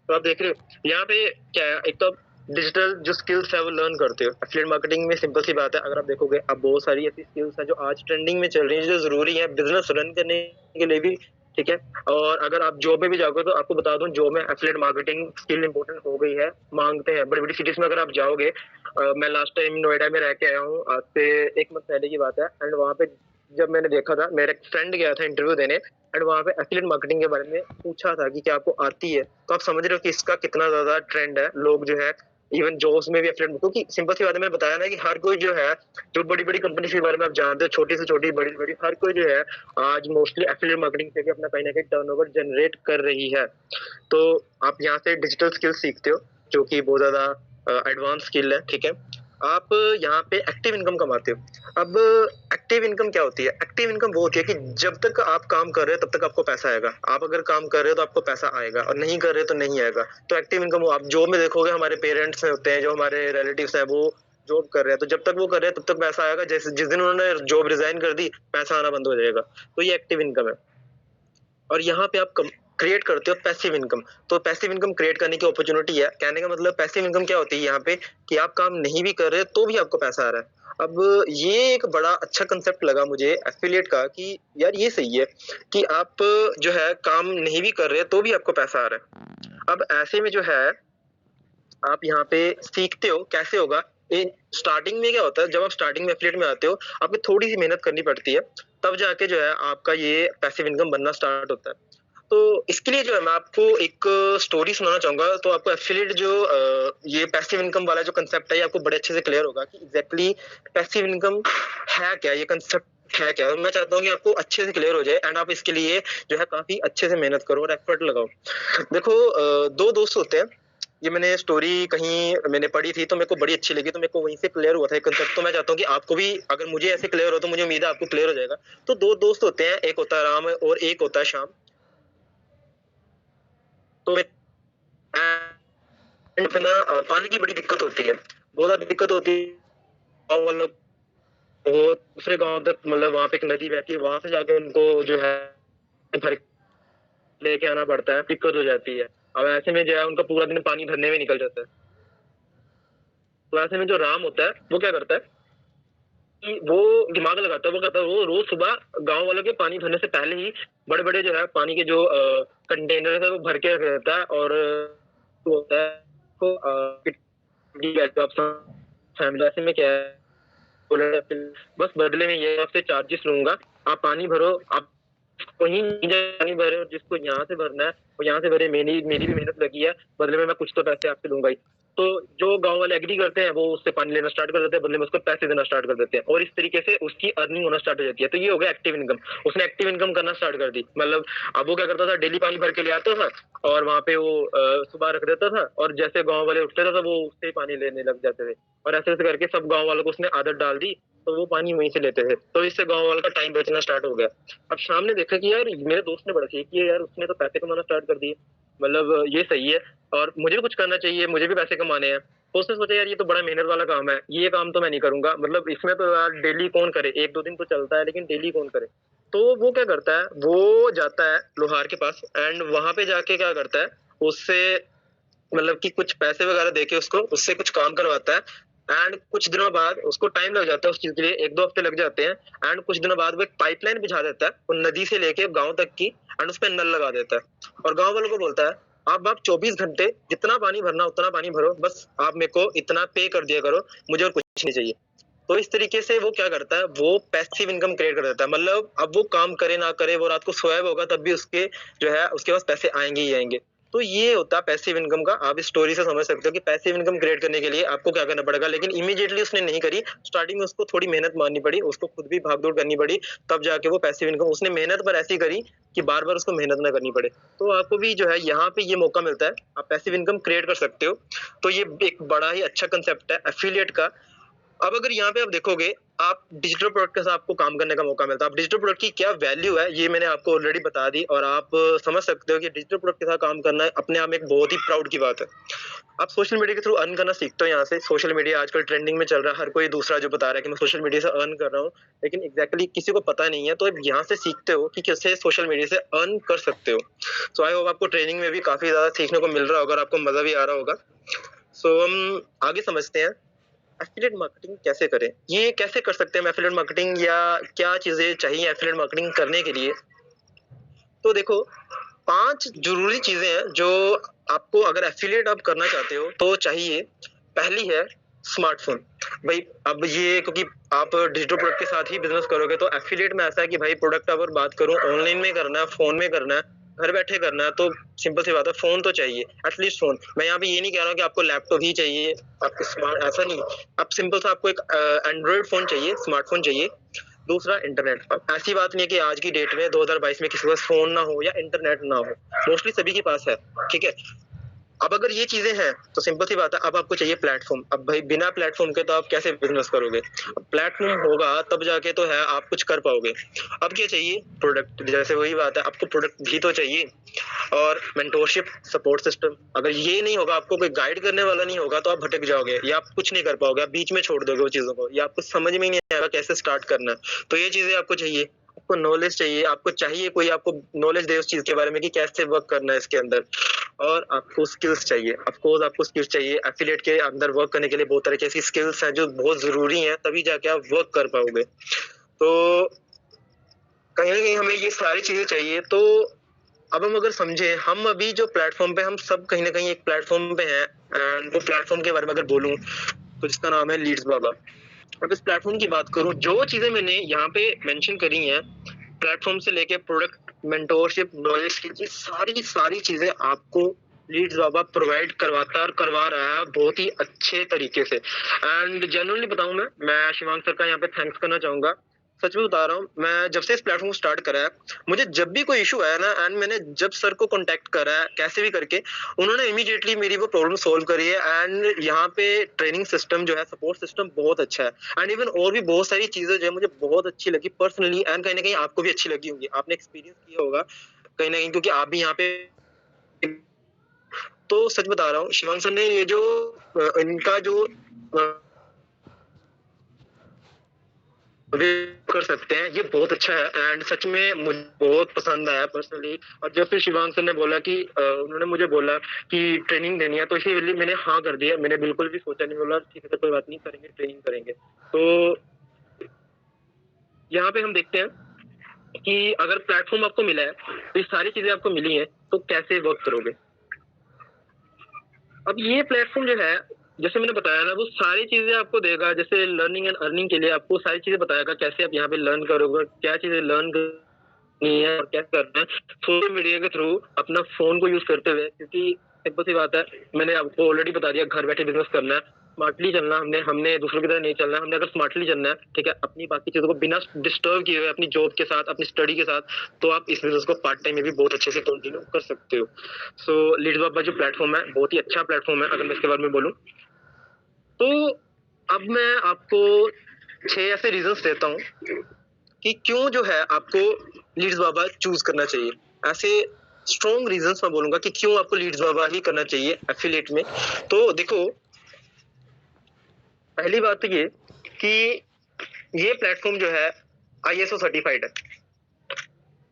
तो आप देख रहे हो यहाँ पे क्या है, एक तो डिजिटल जो स्किल्स है वो लर्न करते हो। एफिलिएट मार्केटिंग में सिंपल सी बात है, अगर आप देखोगे अब बहुत सारी ऐसी स्किल्स है जो आज ट्रेंडिंग में चल रही है जो जरूरी है बिजनेस रन करने के लिए भी, ठीक है। और अगर आप जॉब में भी जाओगे तो आपको बता दूं जॉब में एफिलिएट मार्केटिंग स्किल इंपॉर्टेंट हो गई है, मांगते हैं बड़ी बड़ी सिटीज में। अगर आप जाओगे मैं लास्ट टाइम नोएडा में रह के आया हूँ, आज से 1 मंथ पहले की बात है। एंड वहाँ पे जब मैंने देखा था, मेरा एक फ्रेंड गया था इंटरव्यू देने एंड वहाँ पे एफिलिएट मार्केटिंग के बारे में पूछा था कि क्या आपको आती है। तो आप समझ रहे हो कि इसका कितना ज्यादा ट्रेंड है, लोग जो है इवन जॉब्स में भी एफिलिएट, क्योंकि सिंपल सी बात है मैंने बताया ना कि हर कोई जो है जो बड़ी बड़ी कंपनी के बारे में आप जानते हो, छोटी से छोटी बड़ी बड़ी हर कोई जो है आज मोस्टली एफिलिएट मार्केटिंग से भी अपना कहीं ना कहीं टर्नओवर जनरेट कर रही है। तो आप यहाँ से डिजिटल स्किल सीखते हो जो कि बहुत ज्यादा एडवांस स्किल है, ठीक है। आप यहाँ पे एक्टिव इनकम कमाते हो। अब एक्टिव इनकम क्या होती है? एक्टिव इनकम वो होती है कि जब तक आप काम कर रहे हो तब तक आपको पैसा आएगा। आप अगर काम कर रहे हो तो आपको पैसा आएगा और नहीं कर रहे हो तो नहीं आएगा। तो एक्टिव इनकम आप जॉब में देखोगे, हमारे पेरेंट्स होते हैं जो हमारे रिलेटिव्स हैं वो जॉब कर रहे हैं, तो जब तक वो कर रहे हैं तब तक पैसा आएगा। जैसे जिस दिन उन्होंने जॉब रिजाइन कर दी पैसा आना बंद हो जाएगा। तो ये एक्टिव इनकम है। और यहाँ पे आप क्रिएट करते हो पैसिव इनकम। तो पैसिव इनकम क्रिएट करने की अपॉर्चुनिटी है। कहने का मतलब पैसिव इनकम क्या होती है यहाँ पे कि आप काम नहीं भी कर रहे तो भी आपको पैसा आ रहा है। अब ये एक बड़ा अच्छा कंसेप्ट लगा मुझे एफिलिएट का कि यार ये सही है कि आप जो है काम नहीं भी कर रहे तो भी आपको पैसा आ रहा है। अब ऐसे में जो है आप यहाँ पे सीखते हो कैसे होगा। स्टार्टिंग में क्या होता है, जब आप स्टार्टिंग में एफिलिएट में आते हो आपको थोड़ी सी मेहनत करनी पड़ती है, तब जाके जो है आपका ये पैसिव इनकम बनना स्टार्ट होता है। तो इसके लिए जो है मैं आपको एक स्टोरी सुनाना चाहूंगा। तो आपको एफिलिएट जो ये पैसिव इनकम वाला जो कंसेप्ट है ये आपको बड़े अच्छे से क्लियर होगा कि एग्जैक्टली पैसिव इनकम है क्या, ये कंसेप्ट है क्या। मैं चाहता हूँ कि आपको अच्छे से क्लियर हो जाए एंड आप इसके लिए जो है काफी अच्छे से मेहनत करो और एफर्ट लगाओ। देखो दो दोस्त होते हैं, ये मैंने स्टोरी कहीं मैंने पढ़ी थी तो मेरे को बड़ी अच्छी लगी, तो मेरे को वहीं से क्लियर हुआ था एक कंसेप्ट। तो मैं चाहता हूँ कि आपको भी अगर मुझे ऐसे क्लियर हो तो मुझे उम्मीद है आपको क्लियर हो जाएगा। तो दो दोस्त होते हैं, एक होता है राम और एक होता है श्याम। तो ना पानी की बड़ी दिक्कत होती है, बहुत ज्यादा दिक्कत होती है। गाँव वालों को दूसरे गांव तक मतलब वहां पे एक नदी बहती है, वहां से जाके उनको जो है भर लेके आना पड़ता है, दिक्कत हो जाती है। अब ऐसे में जो है उनका पूरा दिन पानी भरने में निकल जाता है। तो ऐसे में जो राम होता है वो क्या करता है कि वो दिमाग लगाता है, वो करता है वो रोज सुबह गांव वालों के पानी भरने से पहले ही बड़े बड़े जो है पानी के जो कंटेनर है वो भर के रख देता है। और होता है फैमिली ऐसे में क्या है बोला बस बदले में ये आपसे चार्जेस लूंगा, आप पानी भरो, आप वहीं पानी भरे और जिसको यहाँ से भरना है वो यहाँ से भरे, मेरी भी मेहनत लगी है, बदले में मैं कुछ तो पैसे आपसे लूंगा ही। तो जो गांव वाले एग्री करते हैं वो उससे पानी लेना स्टार्ट कर देते हैं, बदले में उसको पैसे देना स्टार्ट कर देते हैं और इस तरीके से उसकी अर्निंग होना स्टार्ट हो जाती है। तो ये हो गया एक्टिव इनकम। उसने एक्टिव इनकम करना स्टार्ट कर दी। मतलब अब वो क्या करता था, डेली पानी भर के ले आता था और वहां पे वो सुबह रख देता था और जैसे गाँव वाले उठते थे तो वो उससे पानी लेने लग जाते थे। और ऐसे ऐसे करके सब गाँव वालों को उसने आदत डाल दी, तो वो पानी वहीं से लेते थे। तो इससे गाँव वालों का टाइम बचना स्टार्ट हो गया। अब शाम ने देखा कि यार मेरे दोस्त ने बड़ा सही किया यार, उसने तो पैसे कमाना स्टार्ट कर दिए, मतलब ये सही है और मुझे भी कुछ करना चाहिए, मुझे भी पैसे कमाने हैं। तो उसने सोचा यार ये तो बड़ा मेहनत वाला काम है, ये काम तो मैं नहीं करूंगा, मतलब इसमें तो यार डेली कौन करे, 1-2 दिन तो चलता है लेकिन डेली कौन करे। तो वो क्या करता है, वो जाता है लोहार के पास एंड वहां पे जाके क्या करता है, उससे मतलब कि कुछ पैसे वगैरह देके उसको उससे कुछ काम करवाता है। एंड कुछ दिनों बाद उसको टाइम लग जाता है उस चीज के लिए, 1-2 हफ्ते लग जाते हैं। एंड कुछ दिनों बाद वो एक पाइपलाइन बिछा देता है वो नदी से लेके गांव तक की एंड उस पर नल लगा देता है और गांव वालों को बोलता है आप 24 घंटे जितना पानी भरना उतना पानी भरो, बस आप मेरे को इतना पे कर दिया करो, मुझे और कुछ नहीं चाहिए। तो इस तरीके से वो क्या करता है, वो पैसिव इनकम क्रिएट कर देता है। मतलब अब वो काम करे ना करे, वो रात को सोया हुआ होगा तब भी उसके जो है उसके पास पैसे आएंगे ही आएंगे। तो ये होता है पैसिव इनकम का। आप इस स्टोरी से समझ सकते हो कि पैसिव इनकम क्रिएट करने के लिए आपको क्या करना पड़ेगा, लेकिन इमीडिएटली उसने नहीं करी। स्टार्टिंग में उसको थोड़ी मेहनत मारनी पड़ी, उसको खुद भी भाग-दौड़ करनी पड़ी, तब जाके वो पैसिव इनकम उसने मेहनत पर ऐसी करी कि बार-बार उसको मेहनत ना करनी पड़े। तो आपको भी जो है यहाँ पे ये मौका मिलता है, आप पैसिव इनकम क्रिएट कर सकते हो। तो ये एक बड़ा ही अच्छा कांसेप्ट है एफिलिएट का। अब अगर यहाँ पे आप देखोगे, आप डिजिटल प्रोडक्ट के साथ आपको काम करने का मौका मिलता है। अब डिजिटल प्रोडक्ट की क्या वैल्यू है ये मैंने आपको ऑलरेडी बता दी, और आप समझ सकते हो कि डिजिटल प्रोडक्ट के साथ काम करना अपने आप में एक बहुत ही प्राउड की बात है। आप सोशल मीडिया के थ्रू अर्न करना सीखते हो यहाँ से। सोशल मीडिया आजकल ट्रेंडिंग में चल रहा है, हर कोई दूसरा जो बता रहा है कि मैं सोशल मीडिया से अर्न कर रहा हूँ, लेकिन एग्जैक्टली किसी को पता नहीं है। तो आप यहाँ से सीखते हो कि कैसे सोशल मीडिया से अर्न कर सकते हो। सो आई होप आपको ट्रेनिंग में भी काफी ज्यादा सीखने को मिल रहा होगा और आपको मजा भी आ रहा होगा। सो हम आगे समझते हैं एफिलिएट मार्केटिंग कैसे करें, ये कैसे कर सकते हैं एफिलिएट मार्केटिंग, या क्या चीजें चाहिए एफिलिएट मार्केटिंग करने के लिए। तो देखो, 5 जरूरी चीजें हैं जो आपको अगर एफिलिएट आप करना चाहते हो तो चाहिए। पहली है स्मार्टफोन। भाई अब ये क्योंकि आप डिजिटल प्रोडक्ट के साथ ही बिजनेस करोगे, तो एफिलिएट में ऐसा है कि भाई प्रोडक्ट अगर बात करूं ऑनलाइन में करना है, फोन में करना है, घर बैठे करना है, तो सिंपल सी बात है, फोन तो चाहिए, एटलीस्ट फोन। मैं यहाँ पे ये नहीं कह रहा हूँ कि आपको लैपटॉप ही चाहिए, आपको स्मार्ट, ऐसा नहीं। आप सिंपल सा आपको एक एंड्रॉइड फोन चाहिए, स्मार्टफोन चाहिए। दूसरा इंटरनेट। अब ऐसी बात नहीं है कि आज की डेट में 2022 में किसी के पास फोन ना हो या इंटरनेट ना हो, मोस्टली सभी के पास है, ठीक है। अब अगर ये चीजें हैं तो सिंपल सी बात है, अब आपको चाहिए प्लेटफॉर्म। अब भाई बिना प्लेटफॉर्म के तो आप कैसे बिजनेस करोगे। अब प्लेटफॉर्म होगा तब जाके तो है आप कुछ कर पाओगे। अब क्या चाहिए, प्रोडक्ट। जैसे वही बात है, आपको प्रोडक्ट भी तो चाहिए, और मेंटोरशिप, सपोर्ट सिस्टम। अगर ये नहीं होगा, आपको कोई गाइड करने वाला नहीं होगा, तो आप भटक जाओगे या आप कुछ नहीं कर पाओगे, आप बीच में छोड़ दोगे वो चीजों को, या आपको समझ में ही नहीं आएगा कैसे स्टार्ट करना है। तो ये चीजें आपको चाहिए। आपको नॉलेज चाहिए, आपको चाहिए कोई आपको नॉलेज दे उस चीज के बारे में कि कैसे वर्क करना है इसके अंदर। और आपको स्किल्स चाहिए, ऑफ कोर्स आपको स्किल्स चाहिए। एफिलिएट के अंदर वर्क करने के लिए बहुत तरह की ऐसी स्किल्स हैं जो बहुत जरूरी हैं, तभी जाके आप वर्क कर पाओगे। तो कहीं ना कहीं हमें ये सारी चीजें चाहिए। तो अब हम अगर समझे, हम अभी जो प्लेटफॉर्म पे, हम सब कहीं ना कहीं एक प्लेटफॉर्म पे हैं, एंड वो प्लेटफॉर्म के बारे में अगर बोलूं तो जिसका नाम है लीड्स बाबा। अब इस प्लेटफॉर्म की बात करूं, जो चीजें मैंने यहाँ पे मेंशन करी हैं, प्लेटफॉर्म से लेके प्रोडक्ट, मेंटोरशिप, नॉलेज की सारी चीजें आपको लीड्स बाबा प्रोवाइड करवाता है और करवा रहा है बहुत ही अच्छे तरीके से। एंड जेन्युइनली बताऊं, मैं शिवांग सर का यहाँ पे थैंक्स करना चाहूंगा। सच में बता रहा हूँ, मैं जब से इस प्लेटफॉर्म को स्टार्ट करा है, मुझे जब भी कोई इशू आया ना, एंड मैंने जब सर को कांटेक्ट करा है कैसे भी करके, उन्होंने इमीडिएटली मेरी वो प्रॉब्लम सॉल्व करी है। एंड यहाँ पे ट्रेनिंग सिस्टम जो है, सपोर्ट सिस्टम बहुत अच्छा है। एंड इवन और भी बहुत सारी चीजें जो है मुझे बहुत अच्छी लगी पर्सनली, एंड कहीं ना कहीं आपको भी अच्छी लगी होंगी, आपने एक्सपीरियंस किया होगा कहीं ना कहीं, क्योंकि आप भी यहाँ पे। तो सच बता रहा हूँ, शिवांग सर ने ये जो इनका जो कर सकते हैं, ये बहुत अच्छा है। एंड सच में मुझे बहुत पसंद आया पर्सनली। और जब फिर शिवांग सर ने बोला कि उन्होंने मुझे बोला कि ट्रेनिंग देनी है, तो इसीलिए मैंने हाँ कर दिया। मैंने बिल्कुल भी सोचा नहीं, बोला ठीक है कोई बात नहीं, करेंगे, ट्रेनिंग करेंगे। तो यहाँ पे हम देखते हैं कि अगर प्लेटफॉर्म आपको मिला है, तो ये सारी चीजें आपको मिली हैं, तो कैसे वर्क करोगे। अब ये प्लेटफॉर्म जो है, जैसे मैंने बताया ना, वो सारी चीजें आपको देगा। जैसे लर्निंग एंड अर्निंग के लिए आपको सारी चीजें बताएगा, कैसे आप यहाँ पे लर्न करोगे, क्या चीजें लर्न करनी है और क्या करना है सोशल मीडिया के थ्रू, अपना फोन को यूज करते हुए। क्योंकि सिंपल सी बात है, मैंने आपको ऑलरेडी बता दिया, घर बैठे बिजनेस करना है, स्मार्टली चलना, हमने दूसरों की तरह नहीं चलना है। हमने अगर स्मार्टली चलना है, ठीक है, अपनी बाकी चीजों को बिना डिस्टर्ब किए हुए, अपनी जॉब के साथ, अपनी स्टडी के साथ, तो आप इस बिजनेस को पार्ट टाइम में भी बहुत अच्छे से कंटिन्यू कर सकते हो। सो लीड्स बाबा जो प्लेटफॉर्म है, बहुत ही अच्छा प्लेटफॉर्म है अगर मैं इसके बारे में बोलूं तो। अब मैं आपको 6 ऐसे रीजंस देता हूं कि क्यों जो है आपको लीड्स बाबा चूज करना चाहिए। ऐसे स्ट्रॉन्ग रीजंस मैं बोलूंगा कि क्यों आपको लीड्स बाबा ही करना चाहिए एफिलिएट में। तो देखो, पहली बात तो ये कि ये प्लेटफॉर्म जो है ISO सर्टिफाइड है।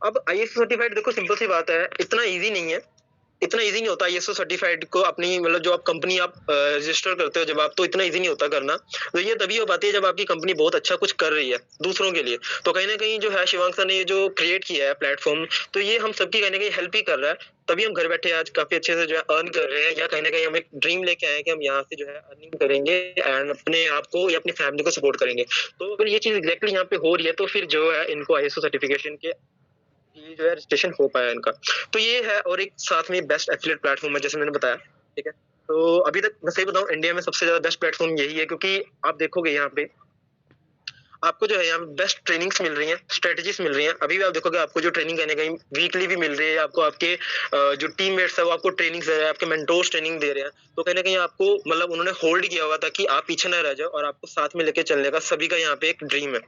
अब ISO सर्टिफाइड, देखो सिंपल सी बात है, इतना इजी नहीं है, इतना इजी नहीं होता ISO सर्टिफाइड को अपनी, मतलब जो आप कंपनी आप रजिस्टर करते हो जब आप, तो इतना इजी नहीं होता करना। तो ये तभी हो पाती है जब आपकी कंपनी बहुत अच्छा कुछ कर रही है दूसरों के लिए। तो कहीं ना कहीं जो है शिवांग सर ने ये जो क्रिएट किया है प्लेटफॉर्म, तो ये हम सबकी कहीं ना कहीं हेल्प ही कर रहा है। तभी हम घर बैठे आज काफी अच्छे से जो है अर्न कर रहे हैं, या कहीं ना कहीं हम एक ड्रीम लेके आए हैं कि हम यहाँ से जो है अर्निंग करेंगे एंड अपने आप को या अपनी फैमिली को सपोर्ट करेंगे। तो अगर ये चीज एग्जैक्टली यहाँ पे हो रही है तो फिर जो है इनको ISO सर्टिफिकेशन के ये जो है रजिस्ट्रेशन हो पाया इनका। तो ये है, और एक साथ में बेस्ट एफिलिएट प्लेटफॉर्म है जैसे मैंने बताया, ठीक है। तो अभी तक मैं सही बताऊं इंडिया में सबसे ज्यादा बेस्ट प्लेटफॉर्म यही है, क्योंकि आप देखोगे यहाँ पे आपको जो है यहाँ बेस्ट ट्रेनिंग्स मिल रही हैं, स्ट्रेटजीज मिल रही हैं। अभी भी आप देखोगे आपको जो ट्रेनिंग कहीं ना कहीं वीकली भी मिल रही है, आपको आपके जो टीममेट्स है वो आपको ट्रेनिंग दे रहे हैं, आपके मेंटोर्स ट्रेनिंग दे रहे हैं। तो कहीं ना कहीं आपको मतलब उन्होंने होल्ड किया हुआ था कि आप पीछे ना रह जाओ, और आपको साथ में लेके चलने का सभी का यहाँ पे एक ड्रीम है।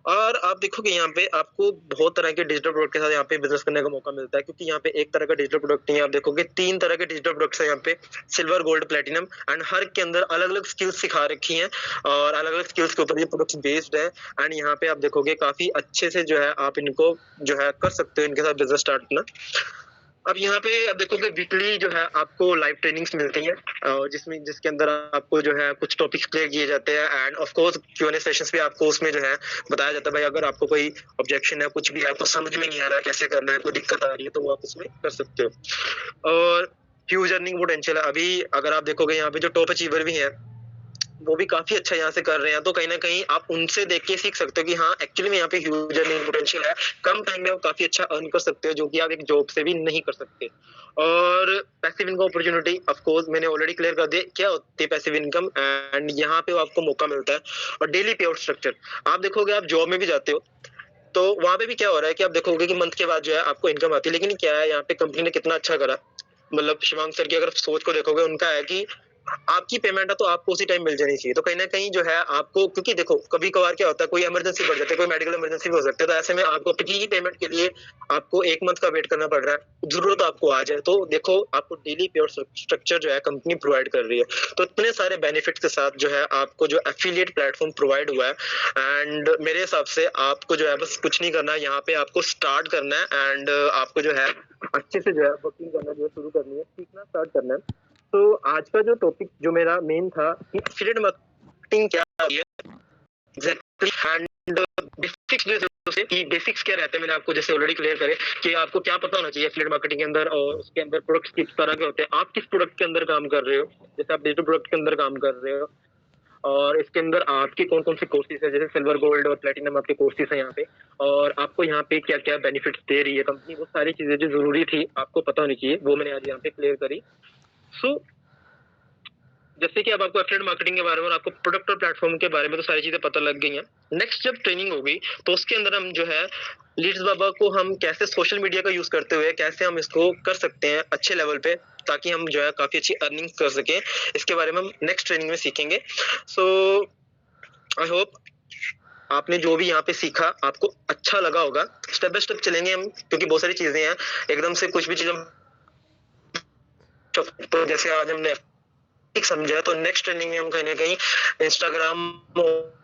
और आप देखोगे यहाँ पे आपको बहुत तरह के डिजिटल प्रोडक्ट के साथ यहाँ पे बिजनेस करने का मौका मिलता है, क्योंकि यहाँ पे एक तरह का डिजिटल प्रोडक्ट नहीं है, आप देखोगे 3 तरह के डिजिटल प्रोडक्ट्स है यहाँ पे, सिल्वर, गोल्ड, प्लेटिनम, एंड हर के अंदर अलग अलग स्किल्स सिखा रखी हैं, और अलग अलग स्किल्स के ऊपर ये प्रोडक्ट्स बेस्ड है। एंड यहाँ पे आप देखोगे काफी अच्छे से जो है आप इनको जो है कर सकते हो, इनके साथ बिजनेस स्टार्ट करना। अब यहाँ पे आप देखोगे वीकली जो है आपको लाइव ट्रेनिंग्स मिलती हैं, जिसके अंदर आपको जो है कुछ टॉपिक्स क्लियर किए जाते हैं, end of course Q&A sessions भी आपको उसमें जो है बताया जाता है। भाई अगर आपको कोई ऑब्जेक्शन है, कुछ भी आपको समझ में नहीं आ रहा है कैसे करना है, कोई दिक्कत आ रही है, तो वो आप उसमें कर सकते हो। और ह्यूज अर्निंग पोटेंशियल है। अभी अगर आप देखोगे यहाँ पे जो टॉप अचीवर भी हैं वो भी काफी अच्छा यहाँ से कर रहे हैं, तो कहीं ना कहीं आप उनसे देख के सीख सकते हो कि हाँ एक्चुअली में यहाँ पे ह्यूज अर्निंग पोटेंशियल है, कम टाइम में आप काफी अच्छा अर्न कर सकते हो, जो कि आप एक जॉब से भी नहीं कर सकते। और passive income opportunity of course मैंने ऑलरेडी क्लियर कर दिया क्या होती है पैसिव इनकम, एंड यहाँ पे आपको मौका मिलता है। और डेली पे आउट स्ट्रक्चर, आप देखोगे आप जॉब में भी जाते हो तो वहां पे भी क्या हो रहा है कि आप देखोगे कि मंथ के बाद जो है आपको इनकम आती है, लेकिन क्या है यहाँ पे कंपनी ने कितना अच्छा करा, मतलब शिवांग सर की अगर सोच को देखोगे, उनका है कि आपकी पेमेंट है तो आपको उसी टाइम मिल जानी चाहिए। तो कहीं ना कहीं जो है आपको, क्योंकि देखो कभी कभार क्या होता है, कोई इमरजेंसी पड़ जाती है, कोई मेडिकल इमरजेंसी भी हो सकती है, तो ऐसे में आपको अपनी पेमेंट के लिए आपको 1 मंथ का वेट करना पड़ रहा है, जरूरत आपको आ जाए। तो देखो आपको डेली पे स्ट्रक्चर जो है कंपनी प्रोवाइड कर रही है। तो इतने सारे बेनिफिट्स के साथ जो है आपको जो एफिलिएट प्लेटफॉर्म प्रोवाइड हुआ है, एंड मेरे हिसाब से आपको जो है बस कुछ नहीं करना है, यहाँ पे आपको स्टार्ट करना है, एंड आपको जो है अच्छे से जो है वर्किंग करना जो है शुरू करनी है, सीखना स्टार्ट करना है। तो आज का जो टॉपिक जो मेरा मेन था कि एफिलिएट मार्केटिंग क्या है एग्जैक्टली, एंड बेसिक्स जो कि बेसिक्स क्या रहते हैं मैंने आपको जैसे ऑलरेडी क्लियर करे कि आपको क्या पता होना चाहिए एफिलिएट मार्केटिंग के अंदर, और उसके अंदर प्रोडक्ट्स किस तरह के होते हैं, आप किस प्रोडक्ट के अंदर काम कर रहे हो, जैसे आप डिजिटल प्रोडक्ट के अंदर काम कर रहे हो, और इसके अंदर आपके कौन कौन से कोर्सेज है, जैसे सिल्वर, गोल्ड और प्लेटिनम आपके कोर्सेज है यहाँ पे, और आपको यहाँ पे क्या क्या बेनिफिट्स दे रही है कंपनी, वो सारी चीजें जो जरूरी थी आपको पता होनी चाहिए, वो मैंने आज यहाँ पे क्लियर करी। सो जैसे कि अब आपको एफिलिएट मार्केटिंग के बारे में और आपको प्रोडक्ट और प्लेटफॉर्म के बारे में तो सारी चीजें पता लग गई हैं। नेक्स्ट जब ट्रेनिंग होगी तो उसके अंदर हम जो है लीड्स बाबा को हम कैसे सोशल मीडिया का यूज करते हुए कैसे हम इसको कर सकते हैं अच्छे लेवल पे, ताकि हम जो है काफी अच्छी अर्निंग कर सकें, इसके बारे में हम नेक्स्ट ट्रेनिंग में सीखेंगे। सो आई होप आपने जो भी यहाँ पे सीखा आपको अच्छा लगा होगा। स्टेप बाय स्टेप चलेंगे हम, क्योंकि बहुत सारी चीजें हैं, एकदम से कुछ भी चीज हम तो जैसे आज हमने समझा, तो नेक्स्ट ट्रेनिंग में हम कहीं ना कहीं इंस्टाग्राम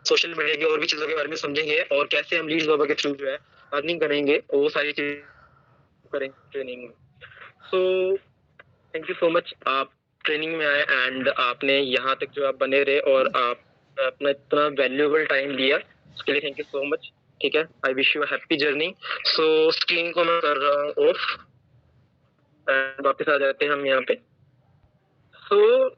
सोशल मीडिया की और भी चीजों के बारे में समझेंगे, और कैसे हम लीड्स बाबा के थ्रू जो है अर्निंग करेंगे, वो सारी चीजें करेंगे ट्रेनिंग में। So thank you so much, आप ट्रेनिंग में आए एंड आपने यहाँ तक जो आप बने रहे और आप अपना इतना वैल्यूएबल टाइम दिया, उसके लिए थैंक यू सो मच। ठीक है, I wish you happy journey. So screen को मैं कर रहा हूँ ऑफ, एंड वापस आ जाते हैं हम यहाँ पे। सो